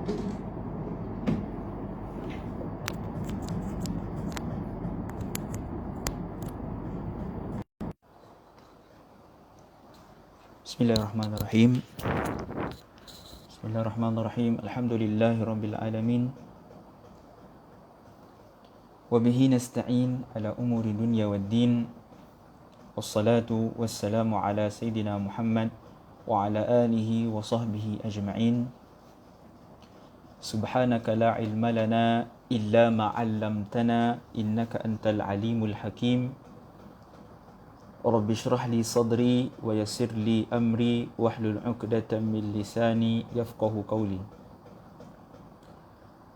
Bismillahirrahmanirrahim. Bismillahirrahmanirrahim. Alhamdulillahirabbil alamin. Wa bihi nasta'in ala umuri dunya waddin. Wassalatu wassalamu ala sayyidina Muhammad wa ala alihi wa sahbihi ajma'in. Subhanaka la ilma lana illa ma 'allamtana innaka antal alimul hakim. Rabbi shrah li sadri wa yassir li amri wahlul 'uqdatam min lisani yafqahu qawli.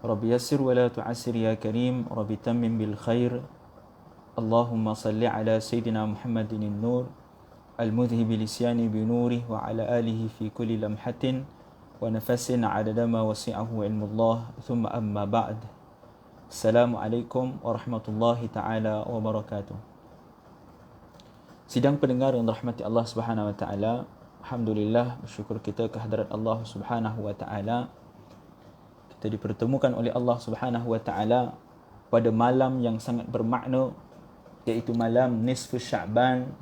Rabbi yassir wa la tu'assir ya karim. Rabbi tammim bil khair. Allahumma salli ala sayyidina Muhammadin an-nur al-mudhhibi lisyani bi nurih wa ala alihi fi kulli lamhatin wa nafasin 'adada ma wasi'ahu ilmullah. Thumma amma ba'd. Assalamualaikum warahmatullahi taala wabarakatuh. Sidang pendengar yang dirahmati Allah Subhanahu wa taala, alhamdulillah, bersyukur kita kehadrat Allah Subhanahu wa taala. Kita dipertemukan oleh Allah Subhanahu wa taala pada malam yang sangat bermakna, iaitu malam nisfu Sya'ban,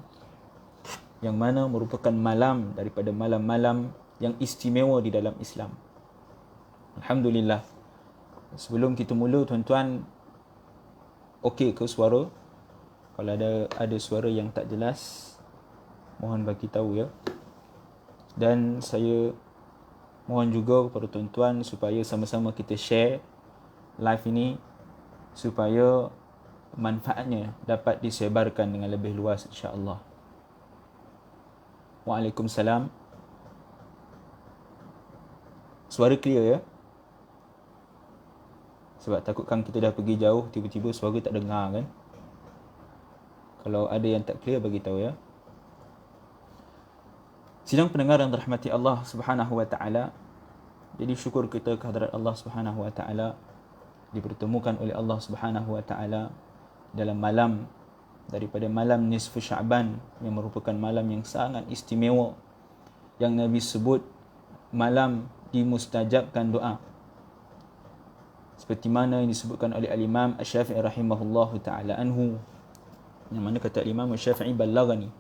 yang mana merupakan malam daripada malam-malam yang istimewa di dalam Islam. Alhamdulillah. Sebelum kita mula, tuan-tuan, okey ke suara? Kalau ada suara yang tak jelas, mohon bagi tahu ya. Dan saya mohon juga kepada tuan-tuan supaya sama-sama kita share live ini supaya manfaatnya dapat disebarkan dengan lebih luas, insya-Allah. Waalaikumsalam. Suara clear ya? Sebab takutkan kita dah pergi jauh, tiba-tiba suara tak dengar kan? Kalau ada yang tak clear, bagi tahu ya. Sidang pendengar yang dirahmati Allah Subhanahu wa taala. Jadi syukur kita kehadrat Allah Subhanahu wa taala dipertemukan oleh Allah Subhanahu wa taala dalam malam daripada malam nisfu Sya'ban, yang merupakan malam yang sangat istimewa, yang Nabi sebut malam dimustajabkan doa. Seperti mana yang disebutkan oleh Al-Imam Asy-Syafi'i rahimahullahu taala anhu, yang mana kata Imam Syafi'i, balaghani,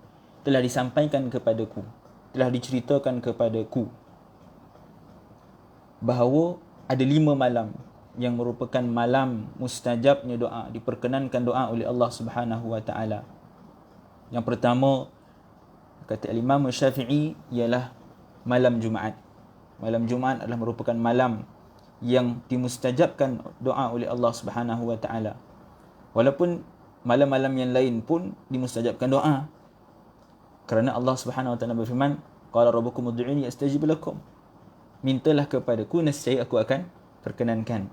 telah disampaikan kepadaku, telah diceritakan kepadaku bahawa ada 5 malam yang merupakan malam mustajabnya doa, diperkenankan doa oleh Allah Subhanahu wa taala. Yang pertama, kata Imam Syafi'i, ialah malam Jumaat. Malam Jumaat adalah merupakan malam yang dimustajabkan doa oleh Allah Subhanahu wa taala. Walaupun malam-malam yang lain pun dimustajabkan doa, kerana Allah Subhanahu wa taala berfirman, qala rabbukum ud'uni astajib lakum, mintalah kepadaku nescaya aku akan perkenankan.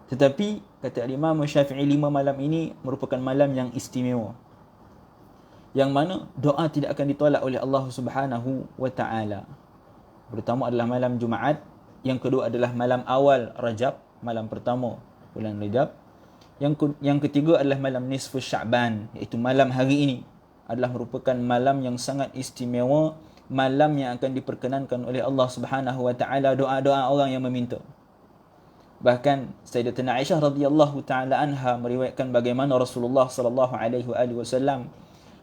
Tetapi kata Imam Syafi'i, 5 malam ini merupakan malam yang istimewa, yang mana doa tidak akan ditolak oleh Allah Subhanahu wa taala. Pertama adalah malam Jumaat, yang kedua adalah malam awal Rajab, malam pertama bulan Rajab. Yang ketiga adalah malam nisfu Sya'ban, iaitu malam hari ini adalah merupakan malam yang sangat istimewa, malam yang akan diperkenankan oleh Allah Subhanahu wa taala doa-doa orang yang meminta. Bahkan Sayyidatina Aisyah radhiyallahu taala anha meriwayatkan bagaimana Rasulullah sallallahu alaihi wasallam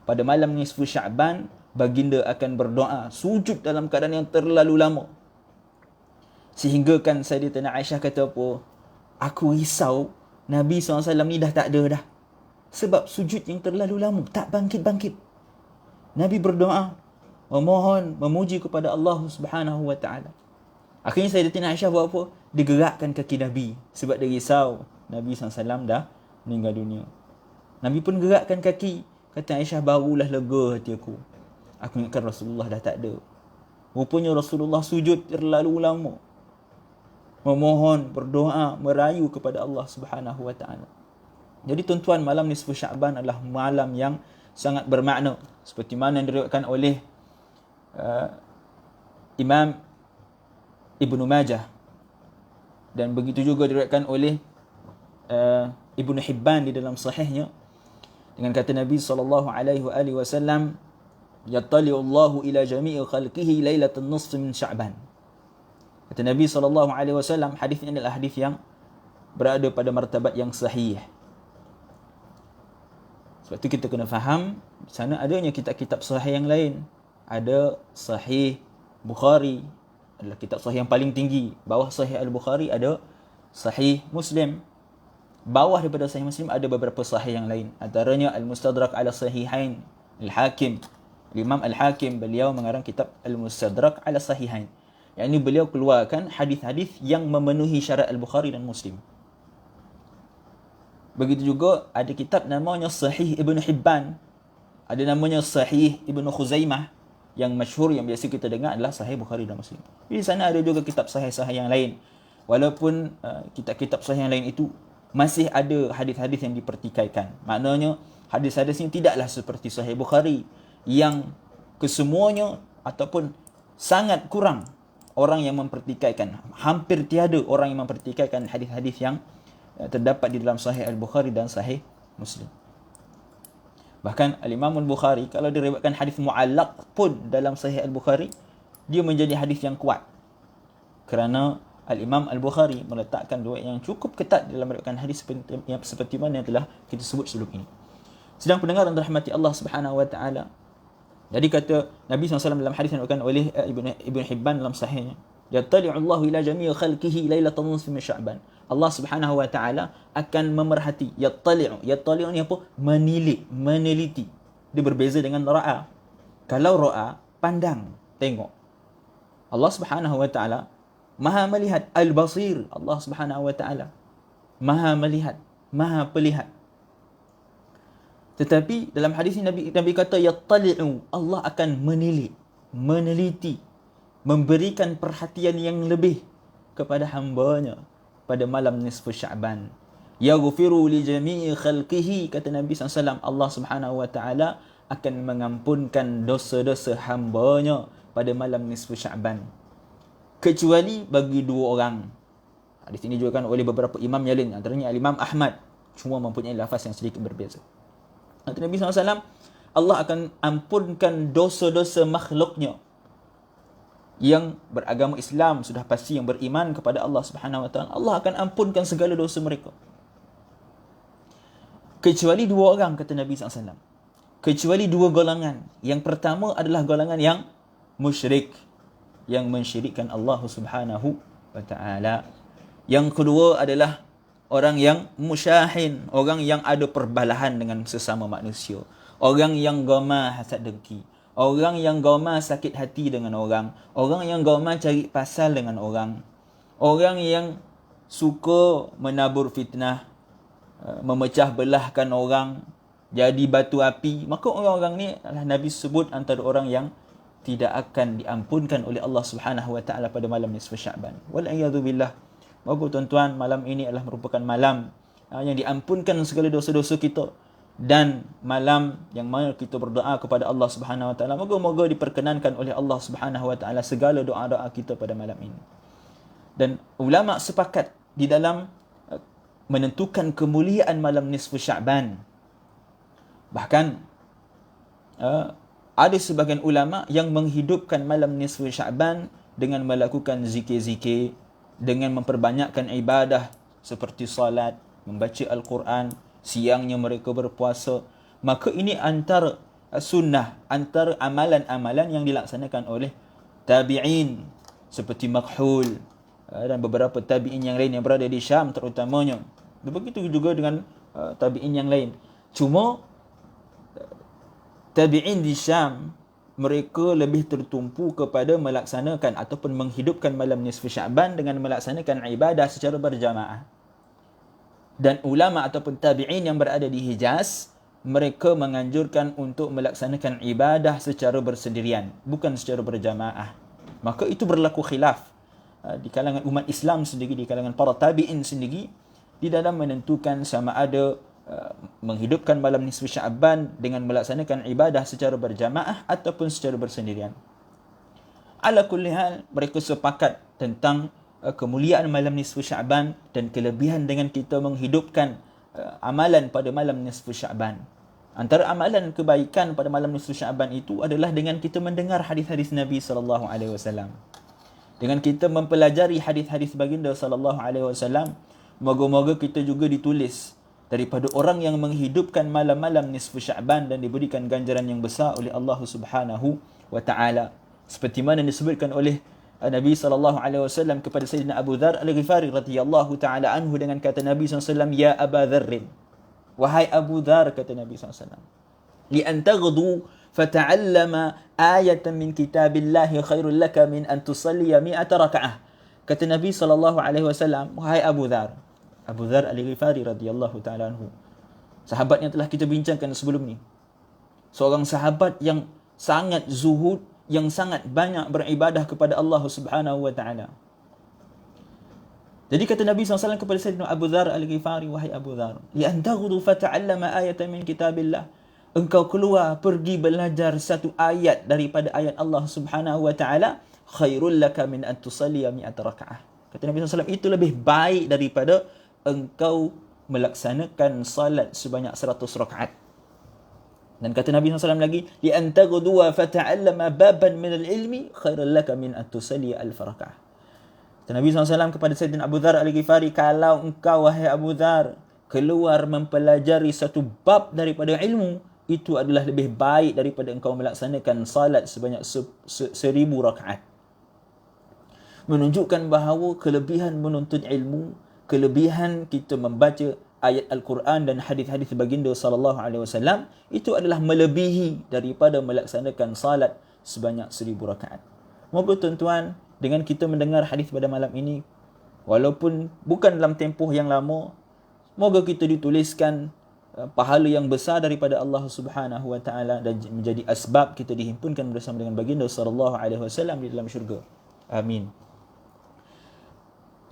pada malam nisfu Sya'ban, baginda akan berdoa sujud dalam keadaan yang terlalu lama. Sehingga kan Sayyidatina Aisyah kata apa? Aku risau Nabi SAW ni dah tak ada dah. Sebab sujud yang terlalu lama, tak bangkit-bangkit. Nabi berdoa, memohon, memuji kepada Allah Subhanahu wa taala. Akhirnya Sayyidatina Aisyah buat apa? Digerakkan kaki Nabi, sebab dia risau Nabi SAW dah meninggal dunia. Nabi pun gerakkan kaki. Kata Aisyah, barulah lega hati aku. Aku ingatkan Rasulullah dah tak ada. Rupanya Rasulullah sujud terlalu lama, memohon, berdoa, merayu kepada Allah Subhanahu wa taala. Jadi tuan-tuan, malam nisfu Sya'ban adalah malam yang sangat bermakna, seperti mana yang diriwayatkan oleh Imam Ibnu Majah, dan begitu juga diriwayatkan oleh Ibnu Hibban di dalam sahihnya, dengan kata Nabi sallallahu alaihi wasallam, yattali'u Allahu ila jami'i khalqihi lailatan nisfi min Sya'ban. Kata Nabi SAW, hadis ini adalah hadis yang berada pada martabat yang sahih. Sebab tu kita kena faham, sana adanya kitab-kitab sahih yang lain. Ada Sahih Bukhari, adalah kitab sahih yang paling tinggi. Bawah Sahih Al-Bukhari ada Sahih Muslim. Bawah daripada Sahih Muslim ada beberapa sahih yang lain. Antaranya Al-Mustadrak ala Sahihain, Al-Hakim. Imam Al-Hakim, beliau mengarang kitab Al-Mustadrak ala Sahihain. Yang ini beliau keluarkan hadis-hadis yang memenuhi syarat Al-Bukhari dan Muslim. Begitu juga ada kitab namanya Sahih Ibn Hibban. Ada namanya Sahih Ibn Khuzaimah. Yang masyhur, yang biasa kita dengar adalah Sahih Bukhari dan Muslim. Di sana ada juga kitab sahih-sahih yang lain. Walaupun kitab-kitab sahih yang lain itu masih ada hadis-hadis yang dipertikaikan. Maknanya hadis-hadis ini tidaklah seperti Sahih Bukhari yang kesemuanya ataupun sangat kurang orang yang mempertikaikan. Hampir tiada orang yang mempertikaikan hadis-hadis yang terdapat di dalam Sahih Al-Bukhari dan Sahih Muslim. Bahkan Al-Imam Al-Bukhari, kalau diriwayatkan hadis mu'allaq pun dalam Sahih Al-Bukhari, dia menjadi hadis yang kuat. Kerana Al-Imam Al-Bukhari meletakkan riwayat yang cukup ketat dalam meriwayatkan hadis seperti mana yang telah kita sebut sebelum ini. Sedang pendengar yang dirahmati Allah Subhanahu wa taala. Jadi kata Nabi SAW dalam hadis yang diriwayatkan oleh Ibn Hibban dalam sahihnya, "Yattali'u Allah ila jami' khalqihi lailatan nisfi min Sya'ban." Allah Subhanahu wa taala akan memerhati. Yattali'u ni apa? Meneliti. Dia berbeza dengan ra'a. Kalau ra'a, pandang, tengok. Allah Subhanahu wa taala Maha melihat. Al-Basir, Allah Subhanahu wa taala Maha melihat, Maha pelihat. Tetapi dalam hadis ini Nabi kata yattali'u, Allah akan meneliti, memberikan perhatian yang lebih kepada hamba-Nya pada malam nisfu Sya'ban. Yaghfiru li jami'i khalqihi, kata Nabi SAW, Allah Subhanahu wa taala akan mengampunkan dosa-dosa hamba-Nya pada malam nisfu Sya'ban, kecuali bagi dua orang. Hadis ini juga kan oleh beberapa imam yang lain, antaranya Imam Ahmad, cuma mempunyai lafaz yang sedikit berbeza. Kata Nabi SAW, Allah akan ampunkan dosa-dosa makhluknya yang beragama Islam, sudah pasti yang beriman kepada Allah Subhanahu wa taala. Allah akan ampunkan segala dosa mereka, kecuali dua orang, kata Nabi SAW. Kecuali dua golongan. Yang pertama adalah golongan yang musyrik, yang mensyirikkan Allah Subhanahu wa taala. Yang kedua adalah orang yang musyahin, orang yang ada perbalahan dengan sesama manusia, orang yang gama hasad dengki, orang yang gama sakit hati dengan orang yang gama cari pasal dengan orang yang suka menabur fitnah, memecah belahkan orang, jadi batu api. Maka orang-orang ni adalah Nabi sebut antara orang yang tidak akan diampunkan oleh Allah Subhanahu wa taala pada malam nisfu Sya'ban. Wal a'yadu billah. Maka tuan-tuan, malam ini adalah merupakan malam yang diampunkan segala dosa-dosa kita, dan malam yang mana kita berdoa kepada Allah Subhanahu wa taala. Moga-moga diperkenankan oleh Allah Subhanahu wa taala segala doa-doa kita pada malam ini. Dan ulama sepakat di dalam menentukan kemuliaan malam nisfu Sya'ban. Bahkan ada sebahagian ulama yang menghidupkan malam nisfu Sya'ban dengan melakukan zikir-zikir, dengan memperbanyakkan ibadah seperti salat, membaca Al-Quran, siangnya mereka berpuasa. Maka ini antara sunnah, antara amalan-amalan yang dilaksanakan oleh tabi'in seperti Makhul dan beberapa tabi'in yang lain yang berada di Syam terutamanya. Begitu juga dengan tabi'in yang lain. Cuma tabi'in di Syam, mereka lebih tertumpu kepada melaksanakan ataupun menghidupkan malam nisfu Sya'ban dengan melaksanakan ibadah secara berjamaah. Dan ulama ataupun tabi'in yang berada di Hijaz, mereka menganjurkan untuk melaksanakan ibadah secara bersendirian, bukan secara berjamaah. Maka itu berlaku khilaf di kalangan umat Islam sendiri, di kalangan para tabi'in sendiri, di dalam menentukan sama ada menghidupkan malam nisfu Sya'ban dengan melaksanakan ibadah secara berjamaah ataupun secara bersendirian. Ala kulli hal, mereka sepakat tentang kemuliaan malam nisfu Sya'ban dan kelebihan dengan kita menghidupkan amalan pada malam nisfu Sya'ban. Antara amalan kebaikan pada malam nisfu Sya'ban itu adalah dengan kita mendengar hadis-hadis Nabi sallallahu alaihi wasallam. Dengan kita mempelajari hadis-hadis baginda sallallahu alaihi wasallam, moga-moga kita juga ditulis daripada orang yang menghidupkan malam-malam nisfu Sya'ban dan diberikan ganjaran yang besar oleh Allah Subhanahu wa taala. Seperti mana disebutkan oleh Nabi sallallahu alaihi wasallam kepada Sayyidina Abu Dzar Al-Ghifari radhiyallahu taala anhu dengan kata Nabi sallallahu alaihi wasallam, ya Aba Dzarrin, wahai Abu Dzar, kata Nabi sallallahu alaihi wasallam, li an taghdu fata'allama ayatan min kitabillahi khairul laka min an tusalliya 100 raka'ah. Kata Nabi sallallahu alaihi wasallam, wahai Abu Dzar, Abu Dzar Al-Ghifari radhiyallahu taala anhu, sahabat yang telah kita bincangkan sebelum ni, seorang sahabat yang sangat zuhud, yang sangat banyak beribadah kepada Allah Subhanahu wa taala. Jadi kata Nabi SAW kepada Sayyidina Abu Dzar Al-Ghifari, wahai Abu Dzar, li an taghdu fata'allama ayatan min kitabillah, engkau keluar pergi belajar satu ayat daripada ayat Allah Subhanahu wa taala, khairul laka min an tusalliya 100 raka'ah. Kata Nabi SAW, itu lebih baik daripada engkau melaksanakan salat sebanyak 100 rakaat. Dan kata Nabi SAW lagi, li an taghdu fata'allama baban min al-ilmi khairul laka min an tusalliya 1000 raka'ah. Kata Nabi SAW kepada Sayyidina Abu Dzar Al-Ghifari, kalau engkau wahai Abu Dzar keluar mempelajari satu bab daripada ilmu, itu adalah lebih baik daripada engkau melaksanakan salat sebanyak 1000 rakaat. Menunjukkan bahawa kelebihan menuntut ilmu, kelebihan kita membaca ayat Al-Quran dan hadis-hadis baginda sallallahu alaihi wasallam, itu adalah melebihi daripada melaksanakan salat sebanyak 1000 rakaat. Moga tuan-tuan, dengan kita mendengar hadis pada malam ini, walaupun bukan dalam tempoh yang lama, moga kita dituliskan pahala yang besar daripada Allah Subhanahu wa taala dan menjadi asbab kita dihimpunkan bersama dengan baginda sallallahu alaihi wasallam di dalam syurga. Amin.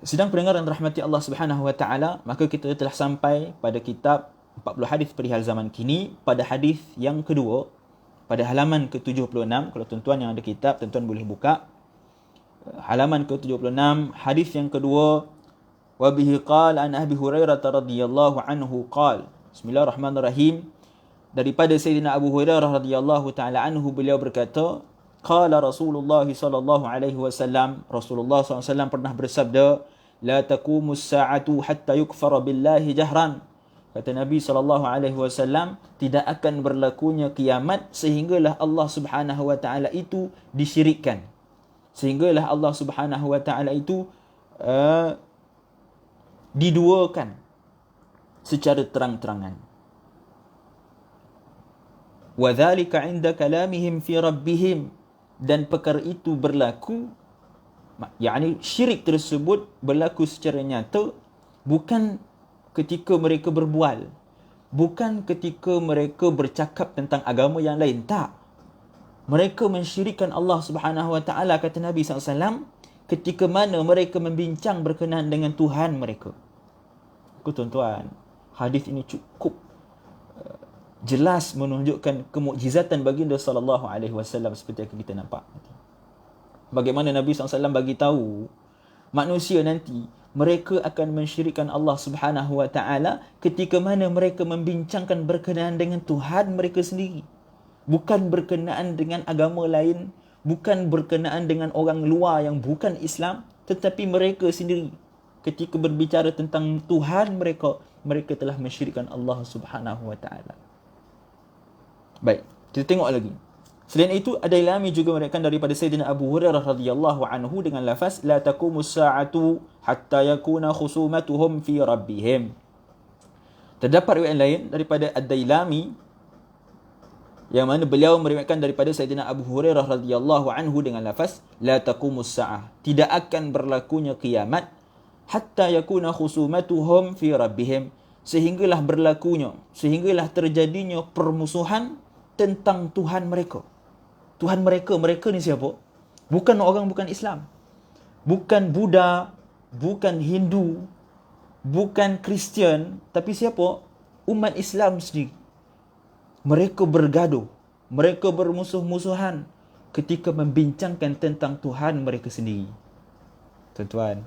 Sidang pendengar yang dirahmati Allah Subhanahu wa taala, maka kita telah sampai pada kitab 40 hadis perihal zaman kini, pada hadis yang kedua, pada halaman ke-76. Kalau tuan-tuan yang ada kitab, tuan-tuan boleh buka halaman ke-76, hadis yang kedua. Wa bihi qala an Abi Hurairah radhiyallahu anhu qala, bismillahirrahmanirrahim, daripada Sayyidina Abu Hurairah radhiyallahu taala anhu, beliau berkata, qala Rasulullah sallallahu alaihi wasallam, Rasulullah sallallahu alaihi wasallam pernah bersabda, la taqumus sa'atu hatta yukfara billahi jahran. Kata Nabi sallallahu alaihi wasallam, tidak akan berlakunya kiamat sehinggalah Allah Subhanahu wa taala itu disyirikkan, sehinggalah Allah Subhanahu wa taala itu diduakan secara terang-terangan. Wa dzalika 'inda kalamihim fi rabbihim, dan perkara itu berlaku, yakni syirik tersebut berlaku secara nyata bukan ketika mereka berbual, bukan ketika mereka bercakap tentang agama yang lain, tak. Mereka mensyirikkan Allah Subhanahu wa taala, kata Nabi SAW, ketika mana mereka membincang berkenaan dengan Tuhan mereka. Tuan-tuan, hadis ini cukup jelas menunjukkan kemukjizatan baginda sallallahu alaihi wasallam seperti yang kita nampak. Bagaimana Nabi SAW bagi tahu manusia nanti mereka akan mensyirikkan Allah Subhanahu wa taala ketika mana mereka membincangkan berkenaan dengan Tuhan mereka sendiri, bukan berkenaan dengan agama lain, bukan berkenaan dengan orang luar yang bukan Islam, tetapi mereka sendiri ketika berbicara tentang Tuhan mereka, mereka telah mensyirikkan Allah Subhanahu wa taala. Baik, kita tengok lagi. Selain itu, ada ilami juga meriwayatkan daripada Sayyidina Abu Hurairah radhiyallahu anhu dengan lafaz la taqumus sa'atu hatta yakuna khusumatuhum fi rabbihim. Terdapat riwayat lain daripada Ad-Dailami yang mana beliau meriwayatkan daripada Sayyidina Abu Hurairah radhiyallahu anhu dengan lafaz la taqumus sa'ah, tidak akan berlakunya kiamat hatta yakuna khusumatuhum fi rabbihim, sehinggalah berlakunya, sehinggalah terjadinya permusuhan tentang Tuhan mereka. Tuhan mereka, mereka ni siapa? Bukan orang bukan Islam, bukan Buddha, bukan Hindu, bukan Kristian, tapi siapa? Umat Islam sendiri. Mereka bergaduh, mereka bermusuh-musuhan ketika membincangkan tentang Tuhan mereka sendiri. Tuan-tuan,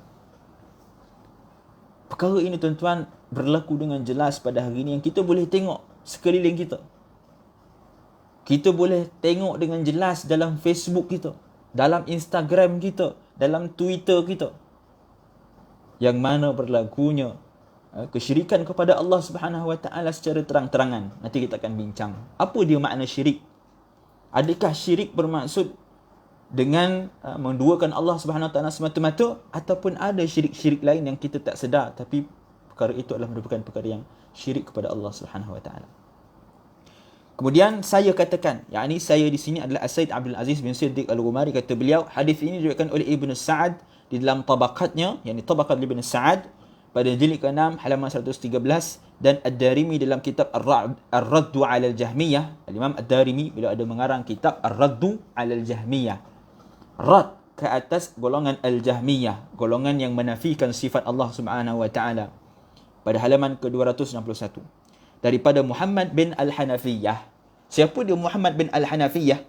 perkara ini tuan-tuan berlaku dengan jelas pada hari ini yang kita boleh tengok sekeliling kita. Kita boleh tengok dengan jelas dalam Facebook kita, dalam Instagram kita, dalam Twitter kita, yang mana berlakunya kesyirikan kepada Allah Subhanahu Wa Taala secara terang-terangan. Nanti kita akan bincang apa dia makna syirik. Adakah syirik bermaksud dengan menduakan Allah Subhanahu Wa Taala semata-mata, ataupun ada syirik-syirik lain yang kita tak sedar tapi perkara itu adalah merupakan perkara yang syirik kepada Allah Subhanahu Wa Taala. Kemudian saya katakan, yakni saya di sini adalah As-Said Abdul Aziz bin Siddiq Al-Ghumari, kata beliau, hadis ini diriwayatkan oleh Ibn Sa'ad di dalam tabaqatnya, yakni tabaqat Ibn Sa'ad pada jilid ke-6 halaman 113, dan Ad-Darimi dalam kitab Ar-Raddu 'ala al-Jahmiyah. Al-Imam Ad-Darimi beliau ada mengarang kitab Ar-Raddu 'ala al-Jahmiyah. Rad ke atas golongan al-Jahmiyah, golongan yang menafikan sifat Allah Subhanahu Wa Taala, pada halaman ke-261, daripada Muhammad bin Al-Hanafiyah. Siapa dia Muhammad bin Al-Hanafiyah?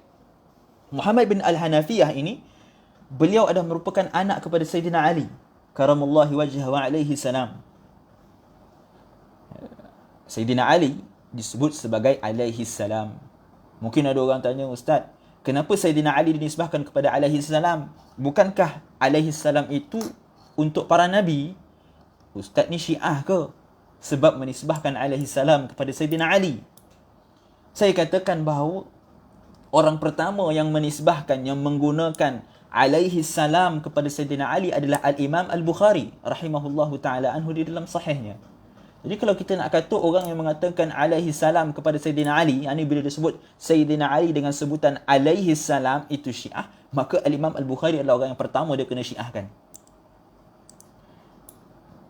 Muhammad bin Al-Hanafiyah ini, beliau adalah merupakan anak kepada Sayyidina Ali karamullahi wajhahu wa alaihi salam. Sayyidina Ali disebut sebagai alaihi salam. Mungkin ada orang tanya, Ustaz, kenapa Sayyidina Ali dinisbahkan kepada alaihi salam? Bukankah alaihi salam itu untuk para nabi? Ustaz ni Syiah ke? Sebab menisbahkan alaihi salam kepada Sayyidina Ali. Saya katakan bahawa orang pertama yang menisbahkan, yang menggunakan alaihi salam kepada Sayyidina Ali adalah Al-Imam Al-Bukhari rahimahullahu ta'ala anhu di dalam sahihnya. Jadi kalau kita nak kata orang yang mengatakan alaihi salam kepada Sayyidina Ali, yakni bila disebut Sayyidina Ali dengan sebutan alaihi salam itu Syiah, maka Al-Imam Al-Bukhari adalah orang yang pertama dia kena syiahkan.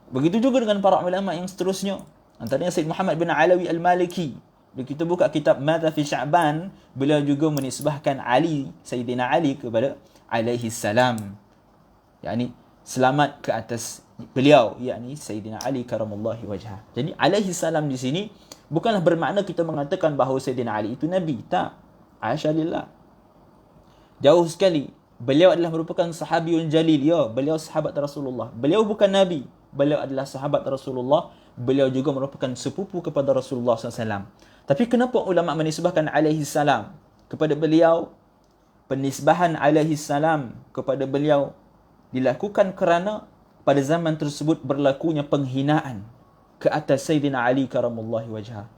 Begitu juga dengan para ulama yang seterusnya. Antaranya Sayyid Muhammad bin Alawi Al-Maliki. Bila kita buka kitab Madha fi Sya'ban, beliau juga menisbahkan Ali, Sayyidina Ali kepada alaihi salam, yakni selamat ke atas beliau, yakni Sayyidina Ali karamullahi wajhah. Jadi alaihi salam di sini bukanlah bermakna kita mengatakan bahawa Sayyidina Ali itu nabi, tak. Hasya lillah. Jauh sekali. Beliau adalah merupakan sahabiyun jalil, ya, beliau sahabat Rasulullah. Beliau bukan nabi, beliau adalah sahabat Rasulullah. Beliau juga merupakan sepupu kepada Rasulullah SAW. Tapi kenapa ulama menisbahkan alaihi salam kepada beliau? Penisbahan alaihi salam kepada beliau dilakukan kerana pada zaman tersebut berlakunya penghinaan ke atas Sayyidina Ali karamullahi wajhah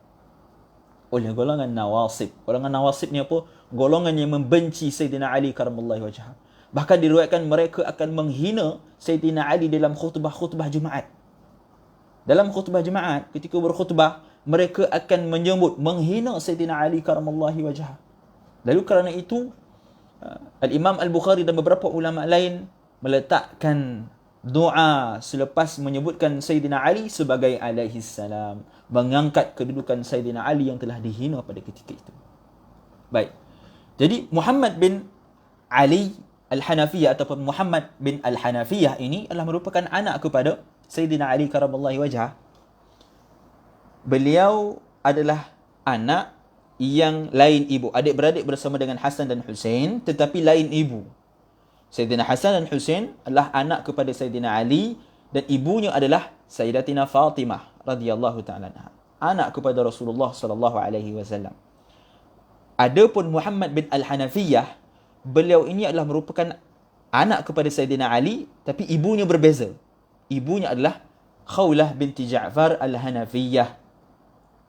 oleh golongan Nawasib. Golongan Nawasib ni apa? Golongan yang membenci Sayyidina Ali karamullahi wajhah. Bahkan diriwayatkan mereka akan menghina Sayyidina Ali dalam khutbah-khutbah Jumaat. Dalam khutbah Jumaat, ketika berkhutbah, mereka akan menyebut, menghina Sayyidina Ali karamullahi wajhah. Lalu kerana itu, Al-Imam Al-Bukhari dan beberapa ulama lain meletakkan doa selepas menyebutkan Sayyidina Ali sebagai alaihi salam, mengangkat kedudukan Sayyidina Ali yang telah dihina pada ketika itu. Baik. Jadi Muhammad bin Ali Al-Hanafiyah ataupun Muhammad bin Al-Hanafiyah ini adalah merupakan anak kepada Sayyidina Ali karamullahi wajhah. Beliau adalah anak yang lain ibu, adik-beradik bersama dengan Hasan dan Husain, tetapi lain ibu. Sayyidina Hasan dan Husain adalah anak kepada Sayyidina Ali dan ibunya adalah Sayyidatina Fatimah radhiyallahu ta'ala anha, anak kepada Rasulullah sallallahu alaihi wasallam. Adapun Muhammad bin Al-Hanafiyah, beliau ini adalah merupakan anak kepada Sayyidina Ali, tapi ibunya berbeza. Ibunya adalah Khawlah binti Ja'far Al-Hanafiyah.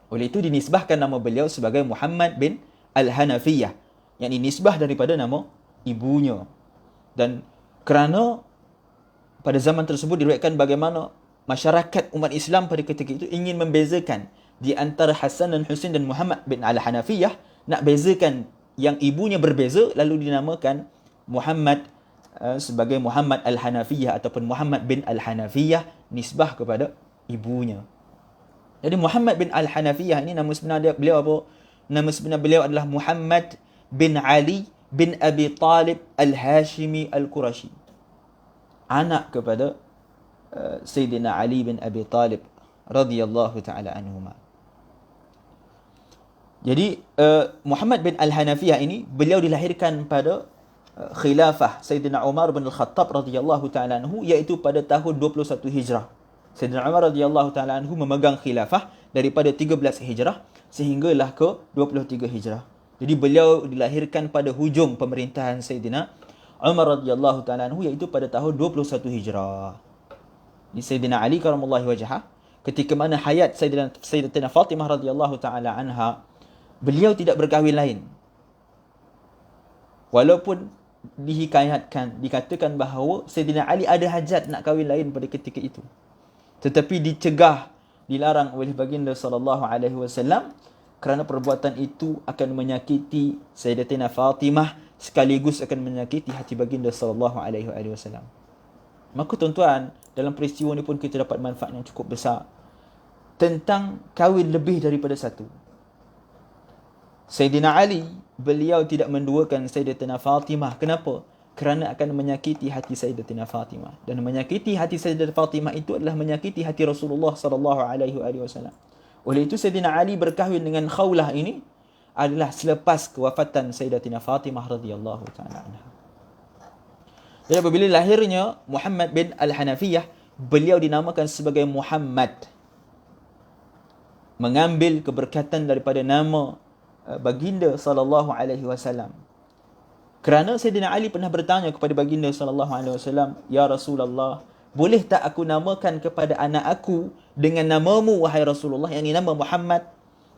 Oleh itu dinisbahkan nama beliau sebagai Muhammad bin Al-Hanafiyah, yang nisbah daripada nama ibunya. Dan kerana pada zaman tersebut diriwayatkan bagaimana masyarakat umat Islam pada ketika itu ingin membezakan di antara Hasan dan Husain dan Muhammad bin Al-Hanafiyah, nak bezakan yang ibunya berbeza, lalu dinamakan Muhammad sebagai Muhammad Al-Hanafiyah ataupun Muhammad bin Al-Hanafiyah, nisbah kepada ibunya. Jadi Muhammad bin Al-Hanafiyah ini nama sebenar beliau apa? Nama sebenar beliau adalah Muhammad bin Ali bin Abi Talib Al-Hashimi Al-Qurashi, anak kepada Sayyidina Ali bin Abi Talib radhiyallahu ta'ala anhuma. Jadi Muhammad bin Al-Hanafiyah ini beliau dilahirkan pada khilafah Sayyidina Umar bin Al-Khattab radhiyallahu ta'ala anhu, iaitu pada tahun 21 Hijrah. Sayyidina Umar radhiyallahu ta'ala anhu memegang khilafah daripada 13 Hijrah sehinggalah ke 23 Hijrah. Jadi beliau dilahirkan pada hujung pemerintahan Sayyidina Umar radhiyallahu taala anhu, iaitu pada tahun 21 Hijrah. Di Sayyidina Ali karamallahu wajhah, ketika mana hayat Sayyidatina Fatimah radhiyallahu taala anha, beliau tidak berkahwin lain. Walaupun dikatakan bahawa Sayyidina Ali ada hajat nak kahwin lain pada ketika itu, tetapi dicegah, dilarang oleh baginda sallallahu alaihi wasallam kerana perbuatan itu akan menyakiti Sayyidatina Fatimah sekaligus akan menyakiti hati baginda sallallahu alaihi wasallam. Maka tuan-tuan, dalam peristiwa ini pun kita dapat manfaat yang cukup besar tentang kahwin lebih daripada satu. Sayyidina Ali, beliau tidak menduakan Sayyidatina Fatimah. Kenapa? Kerana akan menyakiti hati Sayyidatina Fatimah. Dan menyakiti hati Sayyidatina Fatimah itu adalah menyakiti hati Rasulullah sallallahu alaihi wasallam. Oleh itu Sayyidina Ali berkahwin dengan Khawlah ini adalah selepas kewafatan Sayyidatina Fatimah radhiyallahu taala anha. Jadi apabila lahirnya Muhammad bin Al-Hanafiyah, beliau dinamakan sebagai Muhammad, mengambil keberkatan daripada nama baginda sallallahu alaihi wasallam. Kerana Sayyidina Ali pernah bertanya kepada baginda sallallahu alaihi wasallam, "Ya Rasulullah, boleh tak aku namakan kepada anak aku dengan namamu wahai Rasulullah, yang ini nama Muhammad,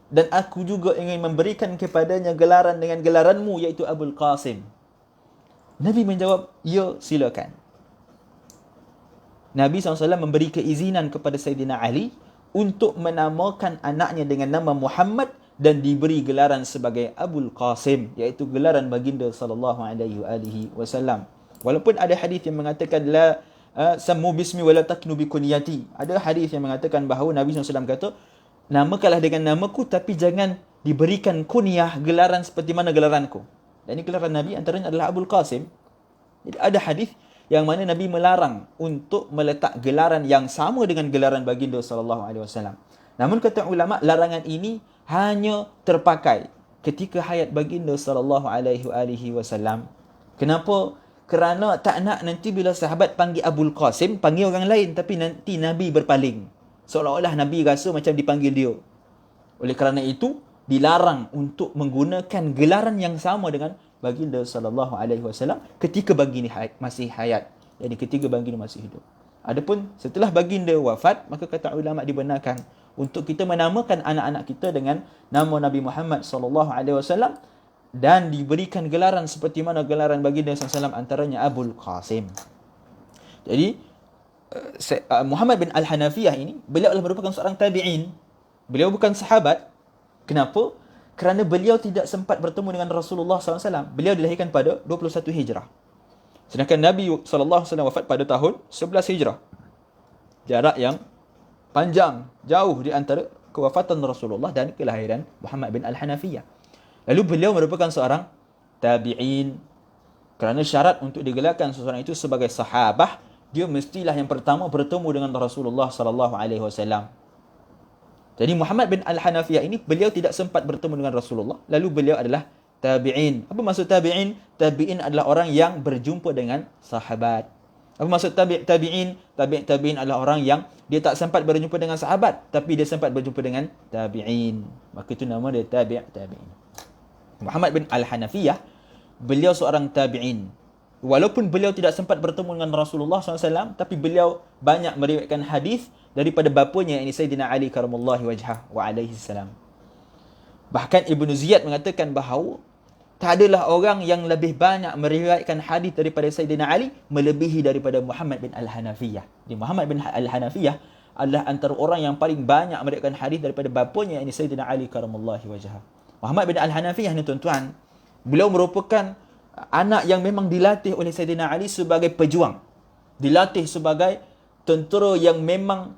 dan aku juga ingin memberikan kepadanya gelaran dengan gelaranmu iaitu Abul Qasim?" Nabi menjawab, "Ya, silakan." Nabi SAW memberi keizinan kepada Sayyidina Ali untuk menamakan anaknya dengan nama Muhammad dan diberi gelaran sebagai Abul Qasim, iaitu gelaran baginda sallallahu alaihi wasallam. Walaupun ada hadis yang mengatakan la sammu bismi wala taknu bi kunyati. Ada hadis yang mengatakan bahawa Nabi SAW kata, namakanlah dengan namaku tapi jangan diberikan kunyah, gelaran seperti mana gelaranku. Dan ini gelaran Nabi antaranya adalah Abul Qasim. Jadi ada hadis yang mana Nabi melarang untuk meletak gelaran yang sama dengan gelaran baginda sallallahu alaihi wasallam. Namun kata ulama, larangan ini hanya terpakai ketika hayat baginda sallallahu alaihi wasallam. Kenapa? Kerana tak nak nanti bila sahabat panggil Abul Qasim, panggil orang lain, tapi nanti Nabi berpaling, seolah-olah Nabi rasa macam dipanggil dia. Oleh kerana itu dilarang untuk menggunakan gelaran yang sama dengan baginda sallallahu alaihi wasallam ketika baginda masih hayat, yakni ketika baginda masih hidup. Adapun setelah baginda wafat, maka kata ulama dibenarkan untuk kita menamakan anak-anak kita dengan nama Nabi Muhammad sallallahu alaihi wasallam dan diberikan gelaran seperti mana gelaran baginda sallallahu alaihi wasallam, antaranya Abul Qasim. Jadi Muhammad bin Al-Hanafiyah ini, beliau adalah merupakan seorang tabi'in. Beliau bukan sahabat. Kenapa? Kerana beliau tidak sempat bertemu dengan Rasulullah SAW. Beliau dilahirkan pada 21 Hijrah. Sedangkan Nabi SAW wafat pada tahun 11 Hijrah. Jarak yang panjang, jauh di antara kewafatan Rasulullah dan kelahiran Muhammad bin Al-Hanafiyah. Lalu beliau merupakan seorang tabi'in. Kerana syarat untuk digelarkan seseorang itu sebagai sahabah, dia mestilah yang pertama bertemu dengan Rasulullah SAW. Jadi Muhammad bin Al-Hanafiyah ini, beliau tidak sempat bertemu dengan Rasulullah. Lalu beliau adalah tabi'in. Apa maksud tabi'in? Tabi'in adalah orang yang berjumpa dengan sahabat. Apa maksud tabi'in? Tabi'in adalah orang yang dia tak sempat berjumpa dengan sahabat, tapi dia sempat berjumpa dengan tabi'in. Maka itu nama dia tabi'in. Muhammad bin Al-Hanafiyah, beliau seorang tabi'in. Walaupun beliau tidak sempat bertemu dengan Rasulullah SAW, tapi beliau banyak meriwayatkan hadis daripada bapanya, yakni Sayyidina Ali karamallahu wajhah wa alaihi salam. Bahkan Ibnu Ziyad mengatakan bahawa tak adalah orang yang lebih banyak meriwayatkan hadis daripada Sayyidina Ali melebihi daripada Muhammad bin Al-Hanafiyah. Jadi Muhammad bin Al-Hanafiyah adalah antara orang yang paling banyak meriwayatkan hadis daripada bapanya, yakni Sayyidina Ali karamallahu wajhah. Muhammad bin Al-Hanafiyah ni tuan-tuan, beliau merupakan anak yang memang dilatih oleh Sayyidina Ali sebagai pejuang. Dilatih sebagai tentera yang memang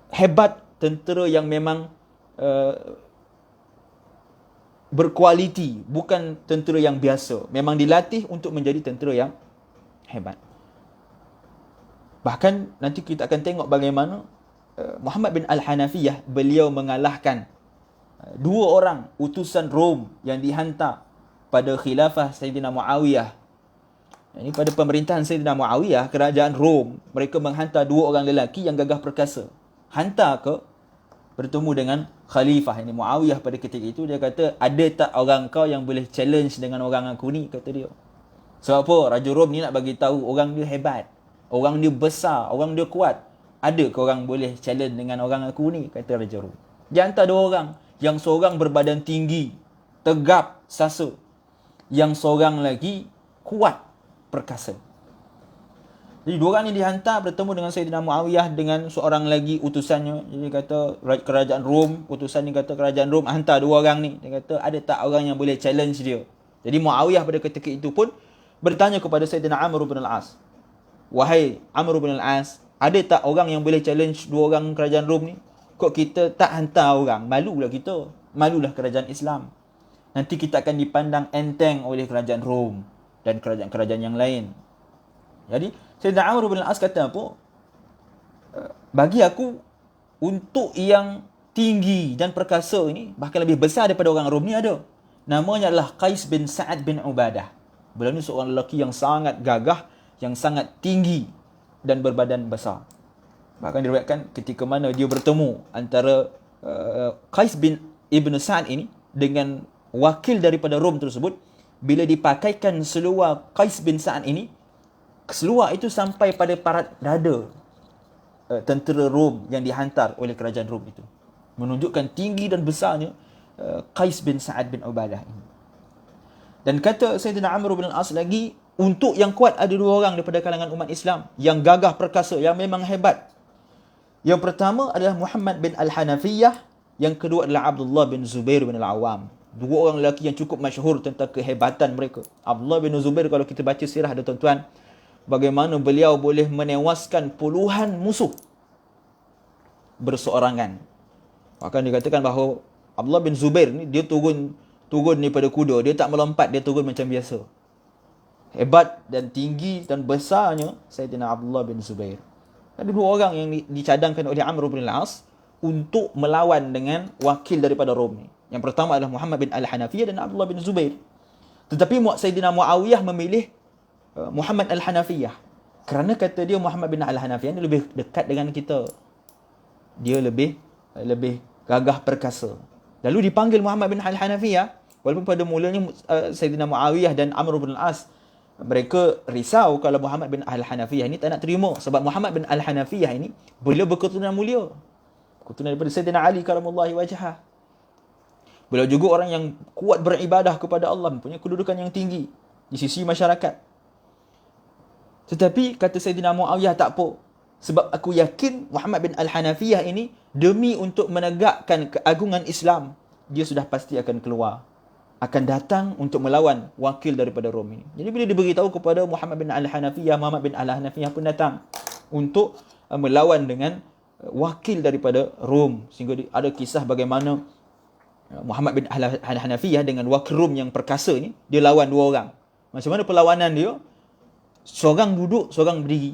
hebat, tentera yang memang berkualiti, bukan tentera yang biasa. Memang dilatih untuk menjadi tentera yang hebat. Bahkan nanti kita akan tengok bagaimana Muhammad bin Al-Hanafiyah, beliau mengalahkan dua orang utusan Rom yang dihantar pada khilafah Sayyidina Muawiyah. Ini pada pemerintahan Sayyidina Muawiyah, kerajaan Rom, mereka menghantar dua orang lelaki yang gagah perkasa. Hantar ke bertemu dengan khalifah ini Muawiyah pada ketika itu. Dia kata, ada tak orang kau yang boleh challenge dengan orang aku ni, kata dia. Sebab apa? Raja Rom ni nak bagi tahu orang dia hebat. Orang dia besar, orang dia kuat. Ada ke orang boleh challenge dengan orang aku ni? Kata Raja Rom. Dia hantar dua orang. Yang seorang berbadan tinggi, tegap, sasa. Yang seorang lagi kuat, perkasa. Jadi dua orang ni dihantar bertemu dengan Sayyidina Muawiyah dengan seorang lagi utusannya. Jadi kata kerajaan Rom, utusan ni kata kerajaan Rom hantar dua orang ni. Dia kata ada tak orang yang boleh challenge dia? Jadi Muawiyah pada ketika itu pun bertanya kepada Sayyidina Amr bin al-As. Wahai Amr bin al-As, ada tak orang yang boleh challenge dua orang kerajaan Rom ni? Kok kita tak hantar orang? Malulah kita. Malulah kerajaan Islam. Nanti kita akan dipandang enteng oleh kerajaan Rom dan kerajaan-kerajaan yang lain. Jadi Sayyidina Amr bin al-As kata apa? Bagi aku, untuk yang tinggi dan perkasa ini, bahkan lebih besar daripada orang Rom ni ada. Namanya adalah Qais bin Sa'ad bin Ubadah. Beliau ni seorang lelaki yang sangat gagah, yang sangat tinggi dan berbadan besar. Bahkan diriwayatkan ketika mana dia bertemu antara Qais bin Ibn Sa'ad ini dengan wakil daripada Rom tersebut, bila dipakaikan seluar Qais bin Sa'ad ini, seluar itu sampai pada parat dada tentera Rom yang dihantar oleh kerajaan Rom itu. Menunjukkan tinggi dan besarnya Qais bin Sa'ad bin Ubadah ini. Dan kata Sayyidina Amr bin al-As lagi, untuk yang kuat ada dua orang daripada kalangan umat Islam yang gagah perkasa, yang memang hebat. Yang pertama adalah Muhammad bin al-Hanafiyah, yang kedua adalah Abdullah bin Zubair bin al-Awam. Dua orang lelaki yang cukup masyhur tentang kehebatan mereka. Abdullah bin Zubair, kalau kita baca sirah ada tuan-tuan, bagaimana beliau boleh menewaskan puluhan musuh berseorangan. Bahkan dikatakan bahawa Abdullah bin Zubair ni dia turun daripada kuda, dia tak melompat, dia turun macam biasa. Hebat dan tinggi dan besarnya Sayyidina Abdullah bin Zubair. Ada dua orang yang dicadangkan oleh Amr bin al-As untuk melawan dengan wakil daripada Rom ni. Yang pertama adalah Muhammad bin al-Hanafiyah dan Abdullah bin Zubair. Tetapi Sayyidina Muawiyah memilih Muhammad al-Hanafiyah. Kerana kata dia Muhammad bin al-Hanafiyah ni lebih dekat dengan kita. Dia lebih gagah perkasa. Lalu dipanggil Muhammad bin al-Hanafiyah. Walaupun pada mulanya Sayyidina Muawiyah dan Amr bin al-As, mereka risau kalau Muhammad bin al-Hanafiyah ini tak nak terima. Sebab Muhammad bin al-Hanafiyah ini beliau berketurunan mulia. Keturunan daripada Sayyidina Ali karamullahi wajhah. Beliau juga orang yang kuat beribadah kepada Allah, mempunyai kedudukan yang tinggi di sisi masyarakat. Tetapi kata Sayyidina Muawiyah, tak apa. Sebab aku yakin Muhammad bin al-Hanafiyah ini demi untuk menegakkan keagungan Islam, dia sudah pasti akan keluar. Akan datang untuk melawan wakil daripada Rom ini. Jadi bila diberitahu kepada Muhammad bin al-Hanafiyah, Muhammad bin al-Hanafiyah pun datang untuk melawan dengan wakil daripada Rom. Sehingga ada kisah bagaimana Muhammad bin al-Hanafiyah dengan wakil Rom yang perkasa ni, dia lawan dua orang. Macam mana perlawanan dia? Seorang duduk, seorang berdiri.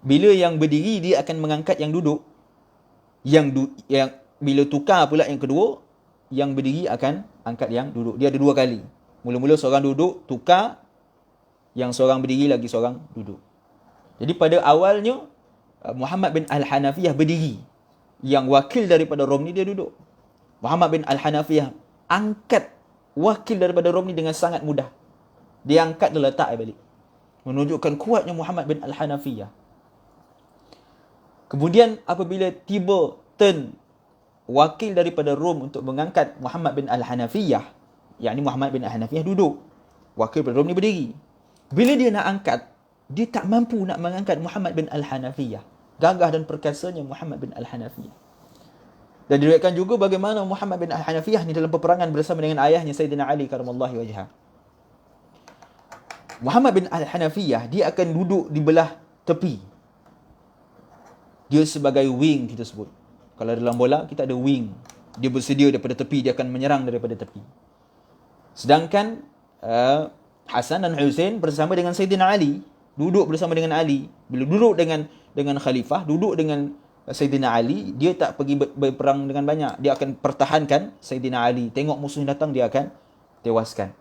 Bila yang berdiri, dia akan mengangkat yang duduk. Yang bila tukar pula yang kedua, yang berdiri akan angkat yang duduk. Dia ada dua kali. Mula-mula seorang duduk, tukar. Yang seorang berdiri, lagi seorang duduk. Jadi pada awalnya, Muhammad bin al-Hanafiyah berdiri. Yang wakil daripada Rom ni dia duduk. Muhammad bin al-Hanafiyah angkat wakil daripada Rom ni dengan sangat mudah. Dia angkat dan letak balik. Menunjukkan kuatnya Muhammad bin al-Hanafiyah. Kemudian apabila tiba turn wakil daripada Rom untuk mengangkat Muhammad bin al-Hanafiyah, yakni Muhammad bin al-Hanafiyah duduk, wakil daripada Rom ni berdiri. Bila dia nak angkat, dia tak mampu nak mengangkat Muhammad bin al-Hanafiyah. Gagah dan perkasanya Muhammad bin al-Hanafiyah. Dan diriwayatkan juga bagaimana Muhammad bin al-Hanafiyah ni dalam peperangan bersama dengan ayahnya Sayyidina Ali karamallahu wajhah. Muhammad bin al-Hanafiyah, dia akan duduk di belah tepi. Dia sebagai wing kita sebut. Kalau dalam bola, kita ada wing. Dia bersedia daripada tepi, dia akan menyerang daripada tepi. Sedangkan Hasan dan Hussein bersama dengan Sayyidina Ali, duduk bersama dengan Ali. Bila duduk dengan khalifah, duduk dengan Sayyidina Ali, dia tak pergi berperang dengan banyak. Dia akan pertahankan Sayyidina Ali. Tengok musuh yang datang, dia akan tewaskan.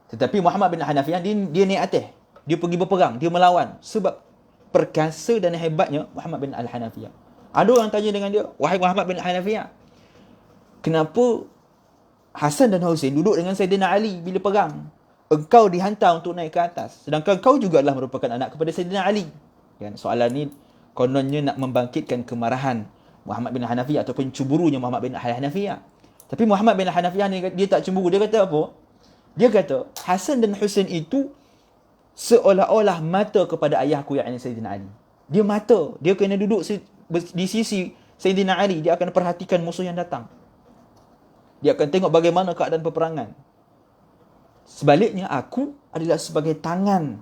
Tetapi Muhammad bin Hanafiyah, dia naik atas. Dia pergi berperang, dia melawan. Sebab perkasa dan hebatnya Muhammad bin al-Hanafiyah. Ada orang tanya dengan dia, wahai Muhammad bin Hanafiyah, kenapa Hasan dan Hussein duduk dengan Sayyidina Ali bila perang? engkau dihantar untuk naik ke atas. Sedangkan kau juga adalah merupakan anak kepada Sayyidina Ali. Kan? Soalan ni kononnya nak membangkitkan kemarahan Muhammad bin Hanafiyah ataupun cemburunya Muhammad bin Hanafiyah. Tapi Muhammad bin Hanafiyah ni dia tak cemburu. Dia kata apa? Dia kata Hasan dan Husain itu seolah-olah mata kepada ayahku yang Sayyidina Ali. Dia mata. Dia kena duduk di sisi Sayyidina Ali. Dia akan perhatikan musuh yang datang. Dia akan tengok bagaimana keadaan peperangan. Sebaliknya aku adalah sebagai tangan,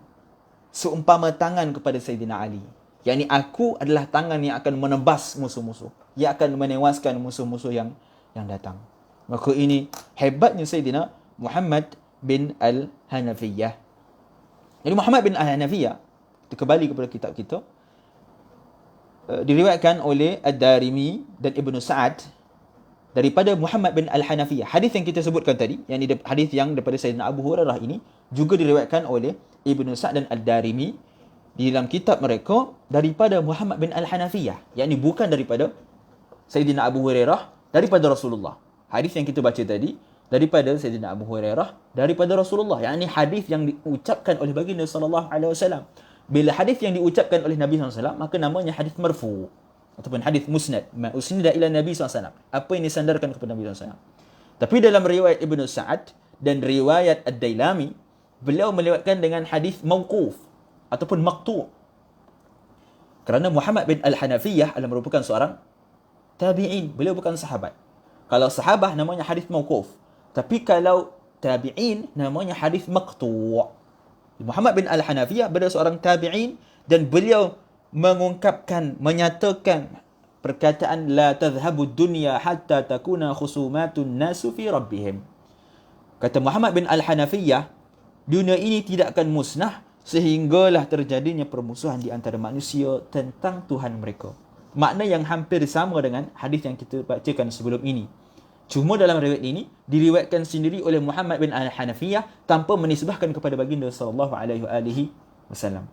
seumpama tangan kepada Sayyidina Ali. Yang ini aku adalah tangan yang akan menebas musuh-musuh. Yang akan menewaskan musuh-musuh yang datang. Maka ini hebatnya Sayyidina Muhammad bin Al-Hanafiyah. Jadi Muhammad bin Al-Hanafiyah, kita kembali kepada kitab kita, diriwayatkan oleh Ad-Darimi dan Ibnu Sa'ad daripada Muhammad bin Al-Hanafiyah. Hadis yang kita sebutkan tadi, yang ini hadis yang daripada Sayyidina Abu Hurairah ini juga diriwayatkan oleh Ibnu Sa'ad dan Ad-Darimi di dalam kitab mereka daripada Muhammad bin Al-Hanafiyah, yang ini bukan daripada Sayyidina Abu Hurairah, daripada Rasulullah. Hadis yang kita baca tadi daripada Sayyidina Abu Hurairah daripada Rasulullah. Yang ini hadis yang diucapkan oleh baginda sallallahu alaihi wasallam. Bila hadis yang diucapkan oleh Nabi sallallahu alaihi wasallam, maka namanya hadis marfu ataupun hadis musnad, ma usnida ila Nabi sallallahu alaihi wasallam. Apa yang disandarkan kepada Nabi sallallahu alaihi wasallam. Tapi dalam riwayat Ibnu Sa'ad dan riwayat Ad-Dailami, beliau melewatkan dengan hadis mauquf ataupun maqtu'. Kerana Muhammad bin Al-Hanafiyah adalah merupakan seorang tabi'in. Beliau bukan sahabat. Kalau sahabah namanya hadis mauquf. Tapi kalau tabi'in namanya hadis maqtu'. Muhammad bin Al-Hanafiyah beliau seorang tabi'in dan beliau mengungkapkan, menyatakan perkataan la tadhhabu dunya hatta takuna khusumatun nasu fi rabbihim. Kata Muhammad bin Al-Hanafiyah, dunia ini tidak akan musnah sehinggalah terjadinya permusuhan di antara manusia tentang Tuhan mereka. Makna yang hampir sama dengan hadis yang kita bacakan sebelum ini. Cuma dalam riwayat ini diriwayatkan sendiri oleh Muhammad bin Al-Hanafiyah tanpa menisbahkan kepada baginda sallallahu alaihi wasallam.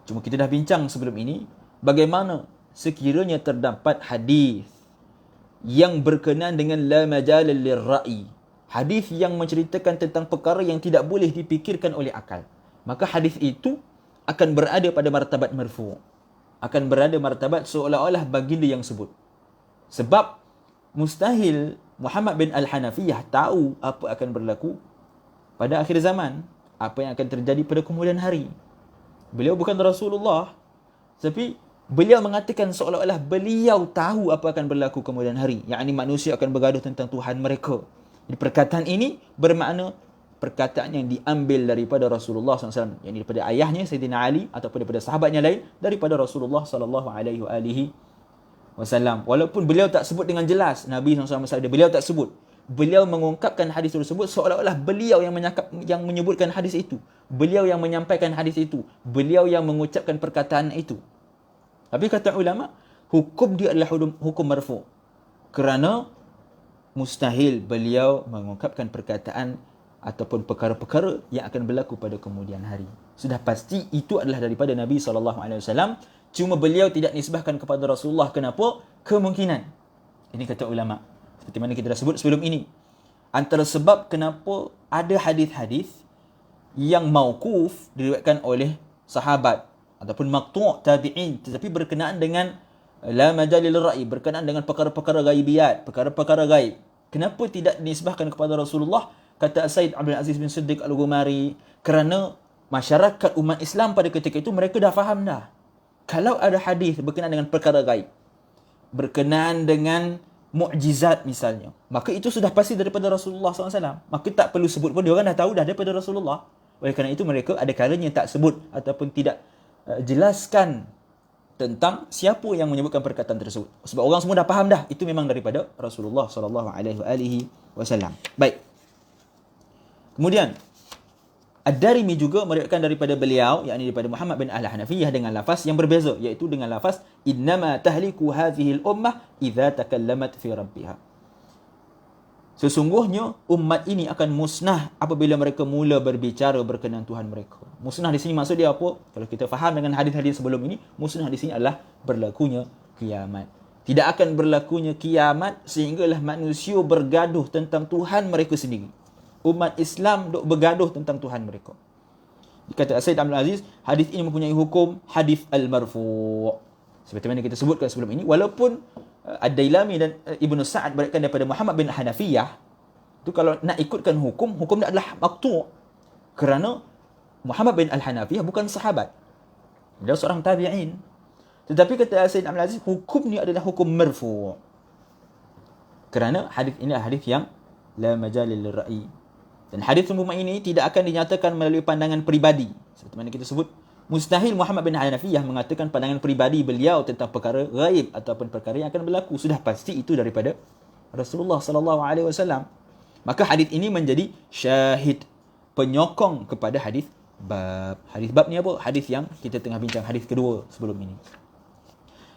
Cuma kita dah bincang sebelum ini bagaimana sekiranya terdapat hadis yang berkenaan dengan la majal lirra'i, hadis yang menceritakan tentang perkara yang tidak boleh dipikirkan oleh akal, maka hadis itu akan berada pada martabat marfu', akan berada martabat seolah-olah baginda yang sebut. Sebab mustahil Muhammad bin Al-Hanafiyah tahu apa akan berlaku pada akhir zaman, apa yang akan terjadi pada kemudian hari. Beliau bukan Rasulullah, tapi beliau mengatakan seolah-olah beliau tahu apa akan berlaku kemudian hari. Yang ini manusia akan bergaduh tentang Tuhan mereka. Jadi perkataan ini bermakna perkataan yang diambil daripada Rasulullah SAW, yang daripada ayahnya Sayyidina Ali ataupun daripada sahabatnya lain daripada Rasulullah SAW. Walaupun beliau tak sebut dengan jelas Nabi SAW bersabda, beliau tak sebut. Beliau mengungkapkan hadis tersebut seolah-olah beliau yang menyebutkan hadis itu. Beliau yang menyampaikan hadis itu. Beliau yang mengucapkan perkataan itu. Tapi kata ulama, hukum dia adalah hukum marfu'. Kerana mustahil beliau mengungkapkan perkataan ataupun perkara-perkara yang akan berlaku pada kemudian hari. Sudah pasti itu adalah daripada Nabi SAW. Cuma beliau tidak nisbahkan kepada Rasulullah. Kenapa? Kemungkinan. Ini kata ulama. Seperti mana kita dah sebut sebelum ini. Antara sebab kenapa ada hadis-hadis yang mauquf diriwayatkan oleh sahabat ataupun maqtu' tabi'in, tetapi berkenaan dengan la majalil ra'i, berkenaan dengan perkara-perkara ghaibiyat, perkara-perkara gaib. Kenapa tidak dinisbahkan kepada Rasulullah? Kata Said Abdul Aziz bin Siddiq Al-Ghumari, kerana masyarakat umat Islam pada ketika itu mereka dah faham dah. Kalau ada hadis berkenaan dengan perkara gaib, berkenaan dengan mukjizat misalnya, maka itu sudah pasti daripada Rasulullah SAW. Maka tak perlu sebut pun, dia orang dah tahu dah daripada Rasulullah. Oleh kerana itu mereka ada kalanya tak sebut ataupun tidak jelaskan tentang siapa yang menyebutkan perkataan tersebut. Sebab orang semua dah faham dah itu memang daripada Rasulullah SAW. Baik. Kemudian Ad-Darimi juga meriwayatkan daripada beliau, yakni daripada Muhammad bin Al-Hanafiyah dengan lafaz yang berbeza, iaitu dengan lafaz innama tahliku hadhihi al-ummah idza takallamat fi rabbiha. Sesungguhnya umat ini akan musnah apabila mereka mula berbicara berkenaan Tuhan mereka. Musnah di sini maksud dia apa? Kalau kita faham dengan hadis-hadis sebelum ini, musnah di sini adalah berlakunya kiamat. Tidak akan berlakunya kiamat sehinggalah manusia bergaduh tentang Tuhan mereka sendiri. umat Islam duk bergaduh tentang Tuhan mereka. Kata Said Abdul Aziz, hadis ini mempunyai hukum hadis al-marfu'. Seperti mana kita sebutkan sebelum ini, walaupun Ad-Dailami dan Ibnu Sa'ad berikan daripada Muhammad bin Hanafiyah, itu kalau nak ikutkan hukum dia adalah maqtu'. Kerana Muhammad bin Al-Hanafiyah bukan sahabat. Dia seorang tabi'in. Tetapi kata Said Abdul Aziz, hukum ni adalah hukum marfu'. Kerana hadis ini adalah hadis yang la majalil lirra'i. Dan hadis umpama ini tidak akan dinyatakan melalui pandangan peribadi. Seperti mana kita sebut, mustahil Muhammad bin Hanafiyah mengatakan pandangan peribadi beliau tentang perkara ghaib ataupun perkara yang akan berlaku. Sudah pasti itu daripada Rasulullah sallallahu alaihi wasallam. Maka hadis ini menjadi syahid, penyokong kepada hadis bab. Hadis bab ni apa? Hadis yang kita tengah bincang, hadis kedua sebelum ini.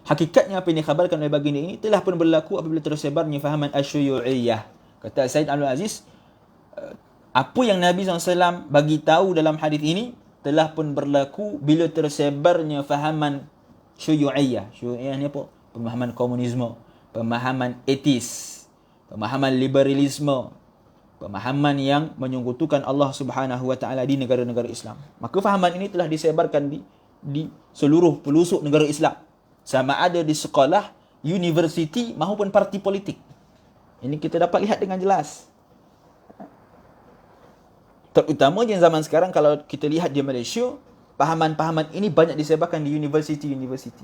Hakikatnya apa yang dikhabarkan oleh baginda ini telah pun berlaku apabila tersebarnya fahaman asyuyu'iyah. Kata Said Abdul Aziz, apa yang Nabi SAW bagi tahu dalam hadis ini telah pun berlaku bila tersebarnya fahaman syuyu'iyah. Syuyu'iyah ni apa? Pemahaman komunisme, pemahaman etis, pemahaman liberalisme, pemahaman yang menyekutukan Allah Subhanahu wa taala di negara-negara Islam. Maka fahaman ini telah disebarkan di seluruh pelosok negara Islam. Sama ada di sekolah, universiti maupun parti politik. Ini kita dapat lihat dengan jelas. Terutamanya zaman sekarang kalau kita lihat di Malaysia, pahaman-pahaman ini banyak disebarkan di universiti-universiti.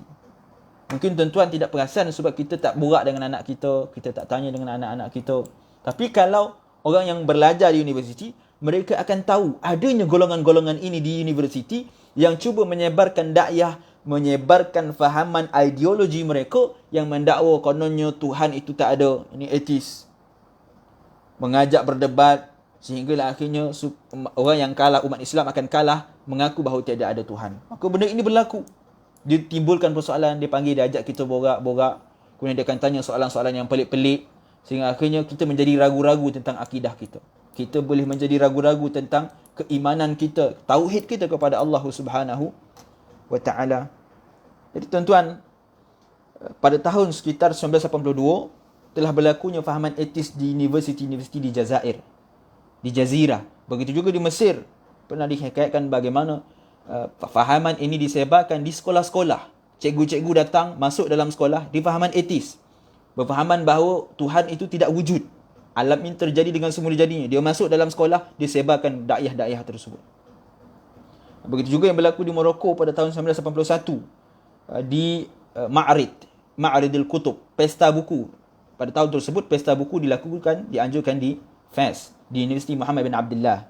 Mungkin tuan-tuan tidak perasan sebab kita tak borak dengan anak kita, kita tak tanya dengan anak-anak kita. Tapi kalau orang yang belajar di universiti, mereka akan tahu adanya golongan-golongan ini di universiti yang cuba menyebarkan dakwah, menyebarkan fahaman ideologi mereka yang mendakwa kononnya Tuhan itu tak ada. Ini etis. Mengajak berdebat sehinggalah akhirnya orang yang kalah, umat Islam akan kalah mengaku bahawa tiada ada Tuhan. Maka benda ini berlaku. Dia timbulkan persoalan, dia panggil, dia ajak kita borak-borak. Kemudian dia akan tanya soalan-soalan yang pelik-pelik. Sehingga akhirnya kita menjadi ragu-ragu tentang akidah kita. Kita boleh menjadi ragu-ragu tentang keimanan kita, tauhid kita kepada Allah Subhanahu wa taala. Jadi tuan-tuan, pada tahun sekitar 1982 telah berlakunya fahaman etis di universiti-universiti di Jazair, di Jazirah. Begitu juga di Mesir. Pernah dihikayatkan bagaimana fahaman ini disebarkan di sekolah-sekolah. Cikgu-cikgu datang masuk dalam sekolah di fahaman etis. Berfahaman bahawa Tuhan itu tidak wujud. Alam ini terjadi dengan semula jadinya. Dia masuk dalam sekolah, dia sebarkan dakwah-dakwah tersebut. Begitu juga yang berlaku di Morocco pada tahun 1981 di Ma'aridil Kutub, pesta buku. Pada tahun tersebut pesta buku dianjurkan di Fes, di Universiti Muhammad bin Abdullah.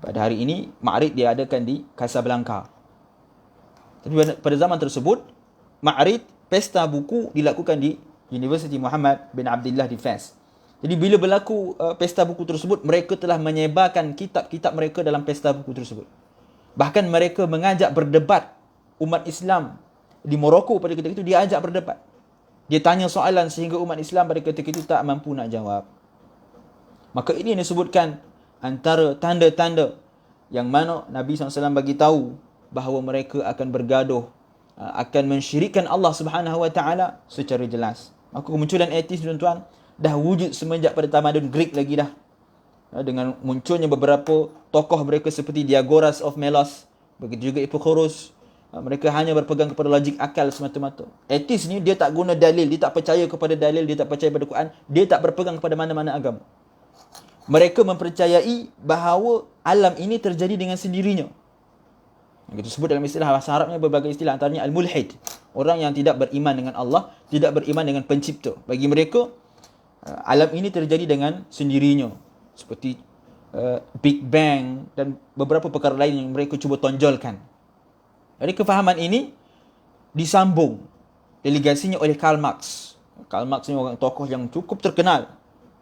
Pada hari ini Ma'arid diadakan di Casablanca. Tapi pada zaman tersebut Ma'arid, pesta buku dilakukan di Universiti Muhammad bin Abdullah di Fes. Jadi bila berlaku pesta buku tersebut, mereka telah menyebarkan kitab-kitab mereka dalam pesta buku tersebut. Bahkan mereka mengajak berdebat umat Islam di Morocco pada ketika itu, dia ajak berdebat. Dia tanya soalan sehingga umat Islam pada ketika itu tak mampu nak jawab. Maka ini yang disebutkan antara tanda-tanda yang mana Nabi SAW bagi tahu bahawa mereka akan bergaduh, akan mensyirikkan Allah Subhanahu wa taala secara jelas. Maka kemunculan etis, tuan-tuan, dah wujud semenjak pada tamadun Greek lagi dah. Dengan munculnya beberapa tokoh mereka seperti Diagoras of Melos, begitu juga Epicurus. Mereka hanya berpegang kepada logik akal semata-mata. Etis ni dia tak guna dalil, dia tak percaya kepada dalil, dia tak percaya pada Quran, dia tak berpegang kepada mana-mana agama. Mereka mempercayai bahawa alam ini terjadi dengan sendirinya. Kita sebut dalam istilah bahasa Arabnya berbagai istilah, antaranya al-mulhid, orang yang tidak beriman dengan Allah, tidak beriman dengan pencipta. Bagi mereka alam ini terjadi dengan sendirinya, seperti Big Bang dan beberapa perkara lain yang mereka cuba tonjolkan. Jadi kefahaman ini disambung delegasinya oleh Karl Marx. Karl Marx ini orang tokoh yang cukup terkenal,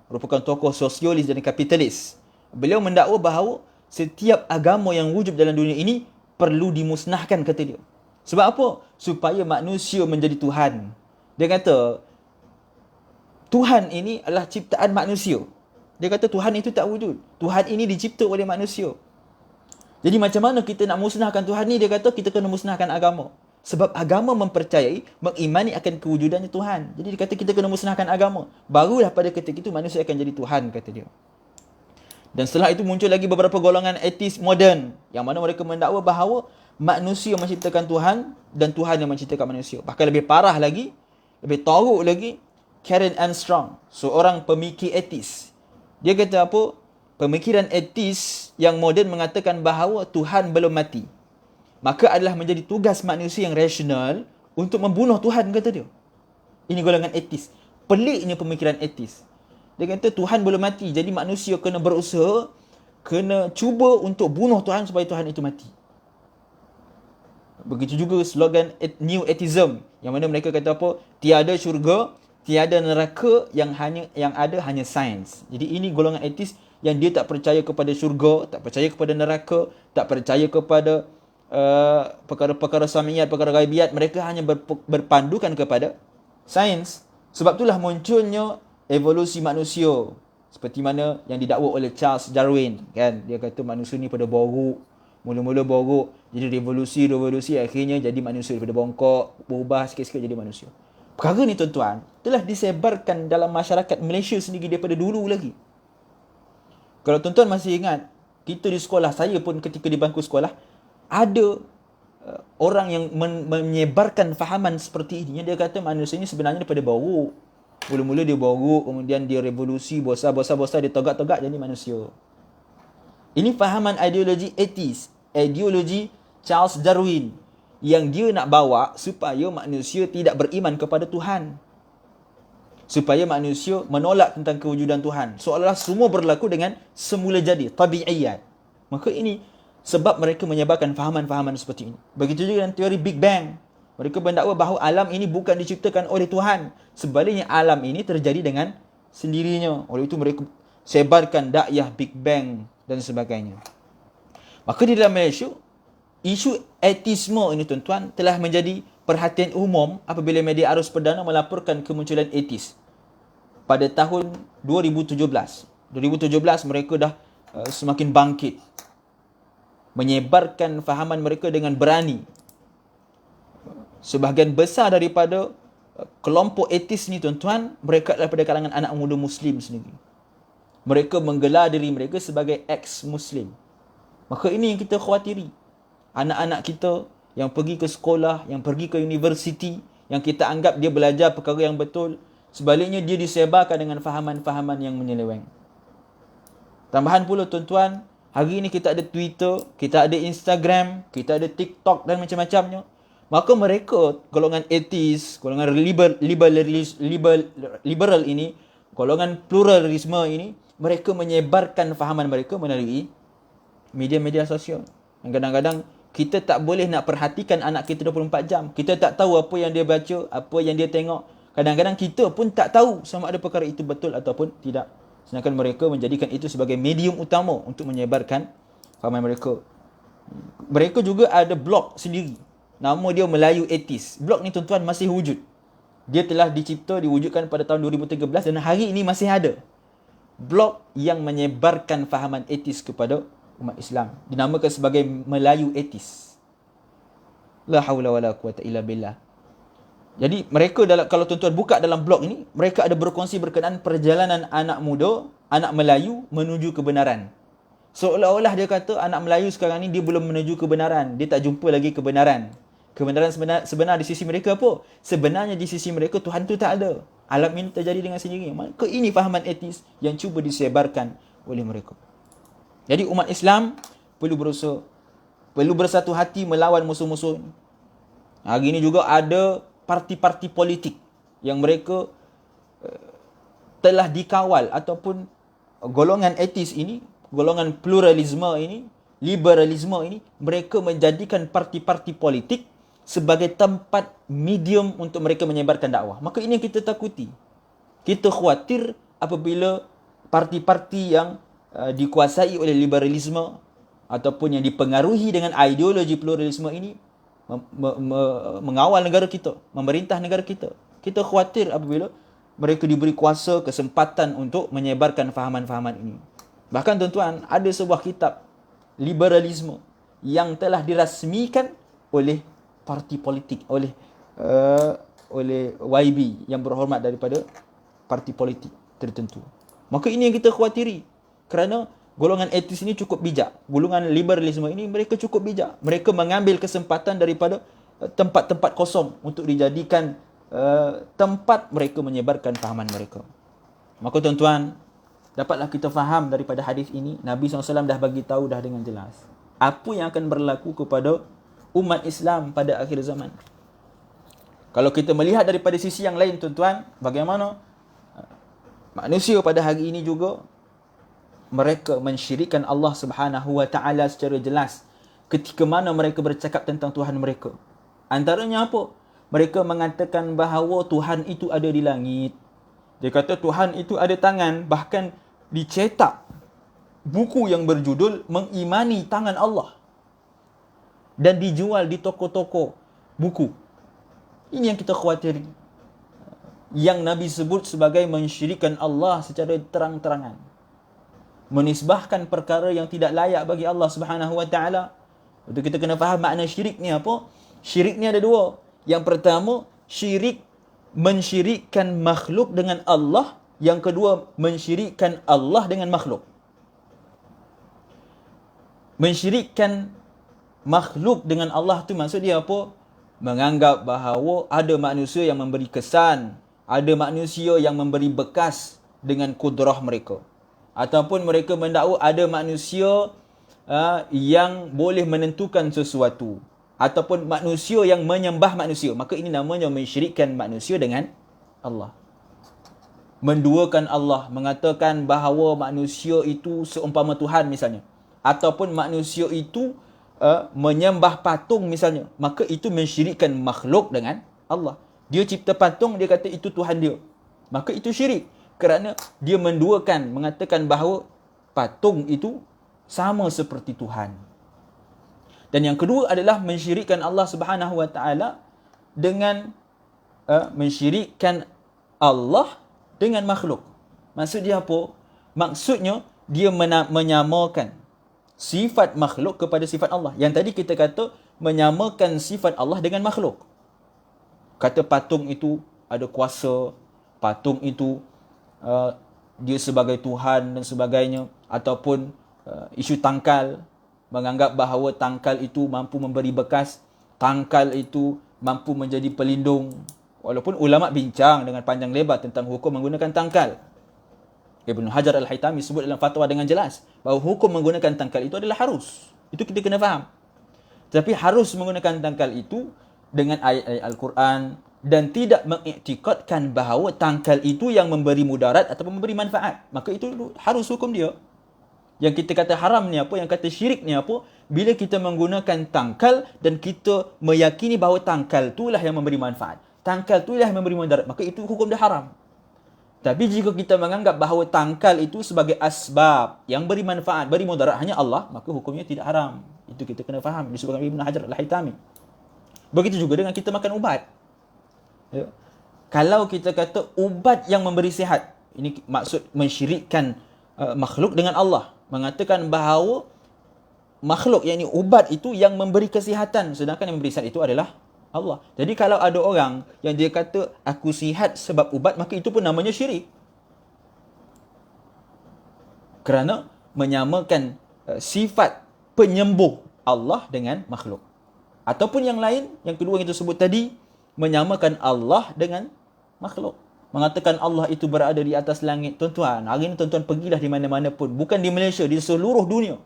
merupakan tokoh sosialis dan kapitalis. Beliau mendakwa bahawa setiap agama yang wujud dalam dunia ini perlu dimusnahkan, kata dia. Sebab apa? Supaya manusia menjadi Tuhan. Dia kata Tuhan ini adalah ciptaan manusia. Dia kata Tuhan itu tak wujud. Tuhan ini dicipta oleh manusia. Jadi macam mana kita nak musnahkan Tuhan ni? Dia kata kita kena musnahkan agama. Sebab agama mempercayai, mengimani akan kewujudannya Tuhan. Jadi dia kata kita kena musnahkan agama. Barulah pada ketika itu manusia akan jadi Tuhan, kata dia. Dan setelah itu muncul lagi beberapa golongan ateis moden yang mana mereka mendakwa bahawa manusia menciptakan Tuhan dan Tuhan yang menciptakan manusia. Bahkan lebih parah lagi, lebih teruk lagi, Karen Armstrong, seorang pemikir ateis. Dia kata apa? Pemikiran ateis yang moden mengatakan bahawa Tuhan belum mati. Maka adalah menjadi tugas manusia yang rasional untuk membunuh Tuhan, kata dia. Ini golongan etis. Peliknya pemikiran etis. Dia kata Tuhan belum mati. Jadi manusia kena berusaha, kena cuba untuk bunuh Tuhan supaya Tuhan itu mati. Begitu juga slogan New Atheism, yang mana mereka kata apa? Tiada syurga, tiada neraka, yang ada hanya sains. Jadi ini golongan etis yang dia tak percaya kepada syurga, tak percaya kepada neraka, tak percaya kepada perkara-perkara samiyat, perkara ghaibiat. Mereka hanya berpandukan kepada sains. Sebab itulah munculnya evolusi manusia, seperti mana yang didakwa oleh Charles Darwin, kan? Dia kata manusia ni pada boruk, mula-mula boruk, jadi revolusi, akhirnya jadi manusia daripada bongkok, berubah sikit-sikit jadi manusia. Perkara ni tuan-tuan telah disebarkan dalam masyarakat Malaysia sendiri daripada dulu lagi. Kalau tuan-tuan masih ingat, kita di sekolah, saya pun ketika di bangku sekolah, ada orang yang menyebarkan fahaman seperti ini, yang dia kata manusia ini sebenarnya daripada boruk. Mula-mula dia boruk, kemudian dia revolusi, bosa, dia tegak-tegak jadi manusia. Ini fahaman ideologi etis, ideologi Charles Darwin, yang dia nak bawa supaya manusia tidak beriman kepada Tuhan, supaya manusia menolak tentang kewujudan Tuhan, seolah-olah semua berlaku dengan semula jadi, tabi'iyat. Maka ini sebab mereka menyebarkan fahaman-fahaman seperti ini. Begitu juga dengan teori Big Bang. Mereka mendakwa bahawa alam ini bukan diciptakan oleh Tuhan. Sebaliknya alam ini terjadi dengan sendirinya. Oleh itu mereka sebarkan dakwah Big Bang dan sebagainya. Maka di dalam Malaysia, isu ateisme ini tuan-tuan telah menjadi perhatian umum apabila media arus perdana melaporkan kemunculan ateis. Pada tahun 2017 mereka dah semakin bangkit, menyebarkan fahaman mereka dengan berani. Sebahagian besar daripada kelompok etis ni tuan-tuan, mereka adalah daripada kalangan anak muda Muslim sendiri. Mereka menggelar diri mereka sebagai ex-Muslim. Maka ini yang kita khawatiri. Anak-anak kita yang pergi ke sekolah, yang pergi ke universiti, yang kita anggap dia belajar perkara yang betul, sebaliknya dia disebarkan dengan fahaman-fahaman yang menyeleweng. Tambahan pula tuan-tuan, hari ini kita ada Twitter, kita ada Instagram, kita ada TikTok dan macam-macamnya. Maka mereka, golongan ateis, golongan liberal ini, golongan pluralisme ini, mereka menyebarkan fahaman mereka melalui media-media sosial. Dan kadang-kadang kita tak boleh nak perhatikan anak kita 24 jam. Kita tak tahu apa yang dia baca, apa yang dia tengok. Kadang-kadang kita pun tak tahu sama ada perkara itu betul ataupun tidak. Sedangkan mereka menjadikan itu sebagai medium utama untuk menyebarkan fahaman mereka. Mereka juga ada blog sendiri. Nama dia Melayu Ateis. Blog ni tuan-tuan masih wujud. Dia telah dicipta, diwujudkan pada tahun 2013 dan hari ini masih ada. Blog yang menyebarkan fahaman etis kepada umat Islam. Dinamakan sebagai Melayu Ateis. La haula wala quwata illa billah. Jadi mereka kalau tuan-tuan buka dalam blog ini, mereka ada berkongsi berkenaan perjalanan anak muda, anak Melayu menuju kebenaran. Seolah-olah dia kata anak Melayu sekarang ni dia belum menuju kebenaran. Dia tak jumpa lagi kebenaran. Kebenaran sebenar di sisi mereka apa? Sebenarnya di sisi mereka Tuhan tu tak ada. Alam ini terjadi dengan sendiri. Maka ini fahaman etis yang cuba disebarkan oleh mereka. Jadi umat Islam perlu berusaha, perlu bersatu hati melawan musuh-musuh. Hari ini juga ada parti-parti politik yang mereka telah dikawal ataupun golongan etis ini, golongan pluralisme ini, liberalisme ini, mereka menjadikan parti-parti politik sebagai tempat medium untuk mereka menyebarkan dakwah. Maka ini yang kita takuti. Kita khawatir apabila parti-parti yang dikuasai oleh liberalisme ataupun yang dipengaruhi dengan ideologi pluralisme ini mengawal negara kita, memerintah negara kita. Kita khawatir apabila mereka diberi kuasa, kesempatan untuk menyebarkan fahaman-fahaman ini. Bahkan tuan-tuan, ada sebuah kitab liberalisme yang telah dirasmikan oleh parti politik, oleh YB yang berhormat daripada parti politik tertentu. Maka ini yang kita khawatiri. Kerana golongan etis ini cukup bijak. Golongan liberalisme ini mereka cukup bijak. Mereka mengambil kesempatan daripada tempat-tempat kosong untuk dijadikan tempat mereka menyebarkan fahaman mereka. Maka tuan-tuan, dapatlah kita faham daripada hadis ini, Nabi SAW dah bagi tahu dah dengan jelas apa yang akan berlaku kepada umat Islam pada akhir zaman. Kalau kita melihat daripada sisi yang lain, tuan-tuan, bagaimana manusia pada hari ini juga mereka mensyirikkan Allah Subhanahu wa taala secara jelas ketika mana mereka bercakap tentang Tuhan mereka. Antaranya apa? Mereka mengatakan bahawa Tuhan itu ada di langit. Dia kata Tuhan itu ada tangan, bahkan dicetak buku yang berjudul Mengimani Tangan Allah dan dijual di toko-toko buku. Ini yang kita khawatiri. Yang Nabi sebut sebagai mensyirikkan Allah secara terang-terangan. Menisbahkan perkara yang tidak layak bagi Allah Subhanahu wa taala. Untuk kita kena faham makna syirik ni apa? Syirik ni ada dua. Yang pertama, syirik mensyirikkan makhluk dengan Allah. Yang kedua, mensyirikkan Allah dengan makhluk. Mensyirikkan makhluk dengan Allah tu maksud dia apa? Menganggap bahawa ada manusia yang memberi kesan, ada manusia yang memberi bekas dengan kudrah mereka. Ataupun mereka mendakwa ada manusia yang boleh menentukan sesuatu. Ataupun manusia yang menyembah manusia. Maka ini namanya mensyirikkan manusia dengan Allah. Menduakan Allah, mengatakan bahawa manusia itu seumpama Tuhan misalnya. Ataupun manusia itu menyembah patung misalnya, maka itu mensyirikkan makhluk dengan Allah. Dia cipta patung, dia kata itu Tuhan dia, maka itu syirik, kerana dia menduakan, mengatakan bahawa patung itu sama seperti Tuhan. Dan yang kedua adalah mensyirikkan Allah Subhanahu wa taala dengan mensyirikkan Allah dengan makhluk. Maksud dia apa? Maksudnya dia menyamakan sifat makhluk kepada sifat Allah. Yang tadi kita kata menyamakan sifat Allah dengan makhluk. Kata patung itu ada kuasa, patung itu dia sebagai Tuhan dan sebagainya. Ataupun isu tangkal, menganggap bahawa tangkal itu mampu memberi bekas, tangkal itu mampu menjadi pelindung. Walaupun ulama bincang dengan panjang lebar tentang hukum menggunakan tangkal. Ibn Hajar Al-Haytami sebut dalam fatwa dengan jelas bahawa hukum menggunakan tangkal itu adalah harus. Itu kita kena faham. Tapi harus menggunakan tangkal itu dengan ayat-ayat Al-Quran dan tidak mengiktikadkan bahawa tangkal itu yang memberi mudarat atau memberi manfaat. Maka itu harus hukum dia. Yang kita kata haram ni apa, yang kata syirik ni apa, bila kita menggunakan tangkal dan kita meyakini bahawa tangkal itulah yang memberi manfaat, tangkal itulah yang memberi mudarat, maka itu hukum dia haram. Tapi jika kita menganggap bahawa tangkal itu sebagai asbab yang beri manfaat, beri mudarat hanya Allah, maka hukumnya tidak haram. Itu kita kena faham. Disebutkan Ibn Hajar Al-Haytami. Begitu juga dengan kita makan ubat. Ya. Kalau kita kata ubat yang memberi sihat, ini maksud mensyirikkan makhluk dengan Allah. Mengatakan bahawa makhluk, yakni ubat itu yang memberi kesihatan, sedangkan yang memberi sihat itu adalah Allah. Jadi kalau ada orang yang dia kata aku sihat sebab ubat, maka itu pun namanya syirik. Kerana menyamakan sifat penyembuh Allah dengan makhluk. Ataupun yang lain, yang kedua yang kita sebut tadi, menyamakan Allah dengan makhluk. Mengatakan Allah itu berada di atas langit. Tuan-tuan, hari ini tuan-tuan pergilah di mana-mana pun, bukan di Malaysia, di seluruh dunia.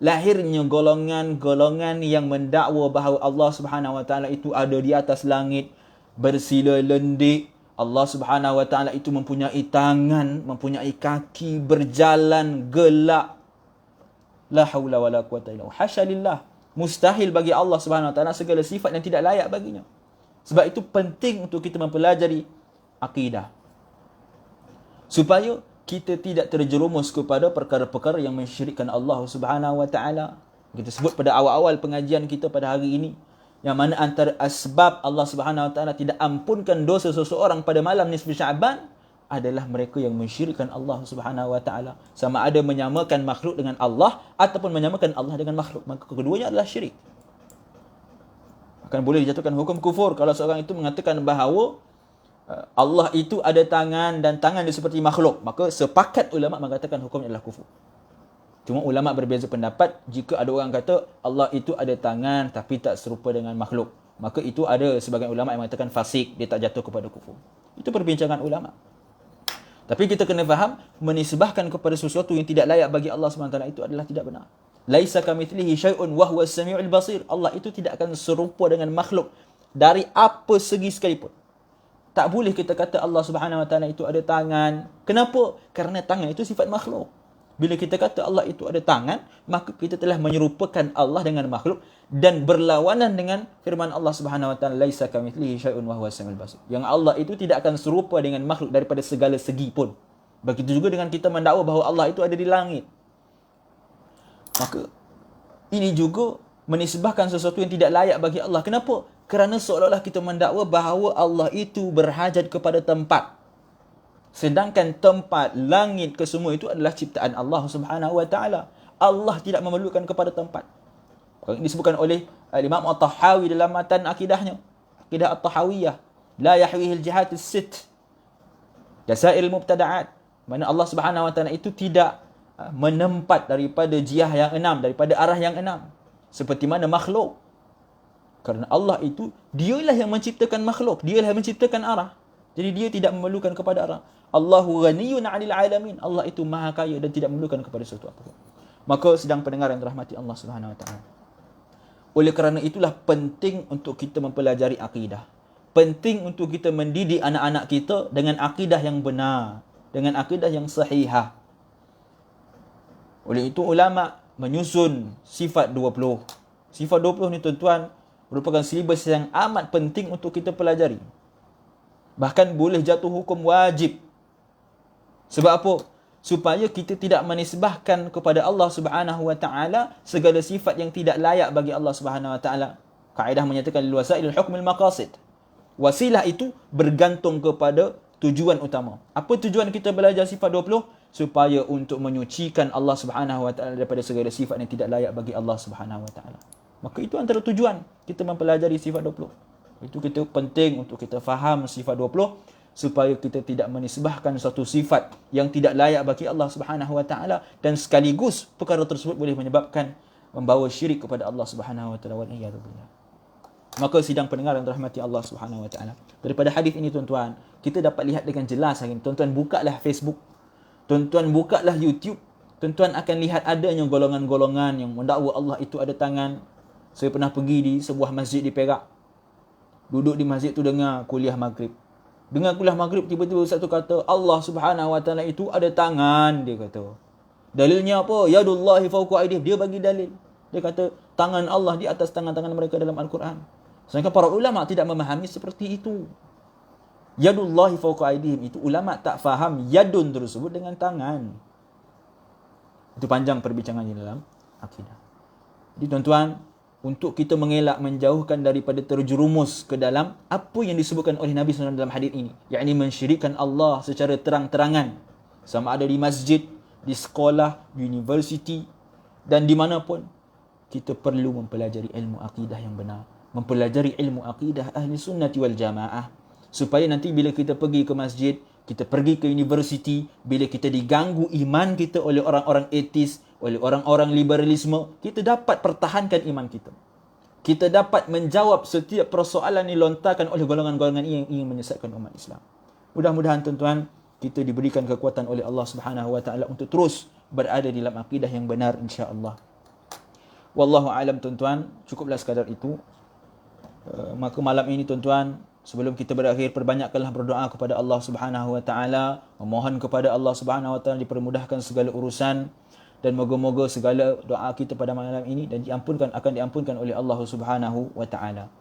Lahirnya golongan-golongan yang mendakwa bahawa Allah Subhanahu wa taala itu ada di atas langit, bersila lendik. Allah Subhanahu wa taala itu mempunyai tangan, mempunyai kaki, berjalan, gelak. La haula wala quwata illa billah. Hasya lillah. Mustahil bagi Allah Subhanahu wa taala segala sifat yang tidak layak baginya. Sebab itu penting untuk kita mempelajari akidah, supaya kita tidak terjerumus kepada perkara-perkara yang mensyirikkan Allah Subhanahu wa taala. Kita sebut pada awal-awal pengajian kita pada hari ini, yang mana antara asbab Allah Subhanahu wa taala tidak ampunkan dosa seseorang pada malam nisfu Syaban adalah mereka yang mensyirikkan Allah Subhanahu wa taala. Sama ada menyamakan makhluk dengan Allah ataupun menyamakan Allah dengan makhluk, maka keduanya adalah syirik. Akan boleh dijatuhkan hukum kufur kalau seorang itu mengatakan bahawa Allah itu ada tangan dan tangan dia seperti makhluk. Maka sepakat ulama mengatakan hukumnya adalah kufur. Cuma ulama berbeza pendapat, jika ada orang kata Allah itu ada tangan tapi tak serupa dengan makhluk, maka itu ada sebagian ulama yang mengatakan fasik, dia tak jatuh kepada kufur. Itu perbincangan ulama. Tapi kita kena faham, menisbahkan kepada sesuatu yang tidak layak bagi Allah SWT itu adalah tidak benar. Laisa kamitslihi syai'un wa huwas samiul basir. Allah itu tidak akan serupa dengan makhluk dari apa segi sekalipun. Tak boleh kita kata Allah Subhanahu Wa Taala itu ada tangan. Kenapa? Kerana tangan itu sifat makhluk. Bila kita kata Allah itu ada tangan, maka kita telah menyerupakan Allah dengan makhluk dan berlawanan dengan firman Allah Subhanahu Wa Taala, laisa kamitslihi syai'un wa huwas samiul basir. Yang Allah itu tidak akan serupa dengan makhluk daripada segala segi pun. Begitu juga dengan kita mendakwa bahawa Allah itu ada di langit. Maka ini juga menisbahkan sesuatu yang tidak layak bagi Allah. Kenapa? Kerana seolah-olah kita mendakwa bahawa Allah itu berhajat kepada tempat. Sedangkan tempat, langit ke semua itu adalah ciptaan Allah Subhanahu Wa Taala. Allah tidak memerlukan kepada tempat. Ini disebutkan oleh Imam At-Tahawi dalam matan akidahnya. Akidah At-Tahawiyah. La yahwihi al-jihat as-sitt. Jasair al-mubtada'at. Mana Allah Subhanahu Wa Taala itu tidak menempat daripada jihah yang 6, daripada arah yang 6. Seperti mana makhluk. Kerana Allah itu, dialah yang menciptakan makhluk. Dialah yang menciptakan arah. Jadi dia tidak memerlukan kepada arah. Allahu ghaniyun 'anil 'alamin. Allah itu maha kaya dan tidak memerlukan kepada sesuatu apapun. Maka sedang pendengar yang dirahmati Allah Subhanahu Wa Taala. Oleh kerana itulah penting untuk kita mempelajari akidah. Penting untuk kita mendidik anak-anak kita dengan akidah yang benar, dengan akidah yang sahihah. Oleh itu ulama menyusun sifat 20. Sifat 20 ni tuan-tuan merupakan silibus yang amat penting untuk kita pelajari. Bahkan boleh jatuh hukum wajib. Sebab apa? Supaya kita tidak menisbahkan kepada Allah Subhanahu Wa Taala segala sifat yang tidak layak bagi Allah Subhanahu Wa Taala. Kaedah menyatakan lil wasailul hukmul maqasid. Wasilah itu bergantung kepada tujuan utama. Apa tujuan kita belajar sifat 20? Supaya untuk menyucikan Allah Subhanahu Wa Taala daripada segala sifat yang tidak layak bagi Allah Subhanahu Wa Taala. Maka itu antara tujuan kita mempelajari sifat 20. Itu kita penting untuk kita faham sifat 20 supaya kita tidak menisbahkan satu sifat yang tidak layak bagi Allah Subhanahu Wa Taala dan sekaligus perkara tersebut boleh menyebabkan membawa syirik kepada Allah Subhanahu Wa Taala wal iyad billah. Maka sidang pendengar yang dirahmati Allah Subhanahu Wa Taala, daripada hadis ini tuan-tuan, kita dapat lihat dengan jelas hari ini. Tuan-tuan bukalah Facebook, tuan-tuan bukalah YouTube, tuan-tuan akan lihat adanya golongan-golongan yang mendakwa Allah itu ada tangan. Saya pernah pergi di sebuah masjid di Perak. Duduk di masjid tu dengar kuliah maghrib. Dengar kuliah maghrib, tiba-tiba ustaz tu kata, Allah Subhanahu Wa Taala itu ada tangan, dia kata. Dalilnya apa? Yadullahi fawqa aydihim. Dia bagi dalil. Dia kata, tangan Allah di atas tangan-tangan mereka dalam Al-Quran. Sedangkan para ulama tidak memahami seperti itu. Yadullahi fawqa aydihim itu ulama tak faham yadun tersebut dengan tangan. Itu panjang perbincangannya dalam akidah. Jadi tuan-tuan, untuk kita mengelak menjauhkan daripada terjerumus ke dalam apa yang disebutkan oleh Nabi SAW dalam hadis ini, yakni mensyirikkan Allah secara terang-terangan, sama ada di masjid, di sekolah, di universiti dan di mana pun, kita perlu mempelajari ilmu akidah yang benar, mempelajari ilmu akidah ahli sunnati wal jamaah, supaya nanti bila kita pergi ke masjid, kita pergi ke universiti, bila kita diganggu iman kita oleh orang-orang etis, oleh orang-orang liberalisme, kita dapat pertahankan iman kita. Kita dapat menjawab setiap persoalan yang dilontarkan oleh golongan-golongan yang ingin menyesatkan umat Islam. Mudah-mudahan tuan-tuan, kita diberikan kekuatan oleh Allah Subhanahu Wa Taala untuk terus berada di dalam akidah yang benar, insya-Allah. Wallahu a'lam tuan-tuan, cukuplah sekadar itu. Maka malam ini tuan-tuan, sebelum kita berakhir, perbanyakkanlah berdoa kepada Allah Subhanahu Wa Taala, memohon kepada Allah Subhanahu Wa Taala dipermudahkan segala urusan, dan moga-moga segala doa kita pada malam ini dan akan diampunkan oleh Allah Subhanahu Wa Taala.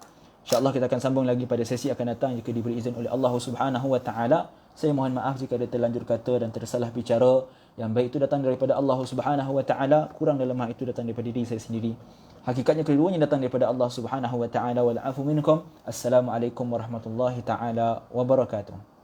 InsyaAllah kita akan sambung lagi pada sesi akan datang jika diberi izin oleh Allah Subhanahu Wa Taala. Saya mohon maaf jika ada terlanjur kata dan tersalah bicara. Yang baik itu datang daripada Allah Subhanahu Wa Taala, kurang dalam hal itu datang daripada diri saya sendiri. Hakikatnya keduanya datang daripada Allah Subhanahu Wa Taala. Wal afu minkum. Assalamualaikum warahmatullahi taala wabarakatuh.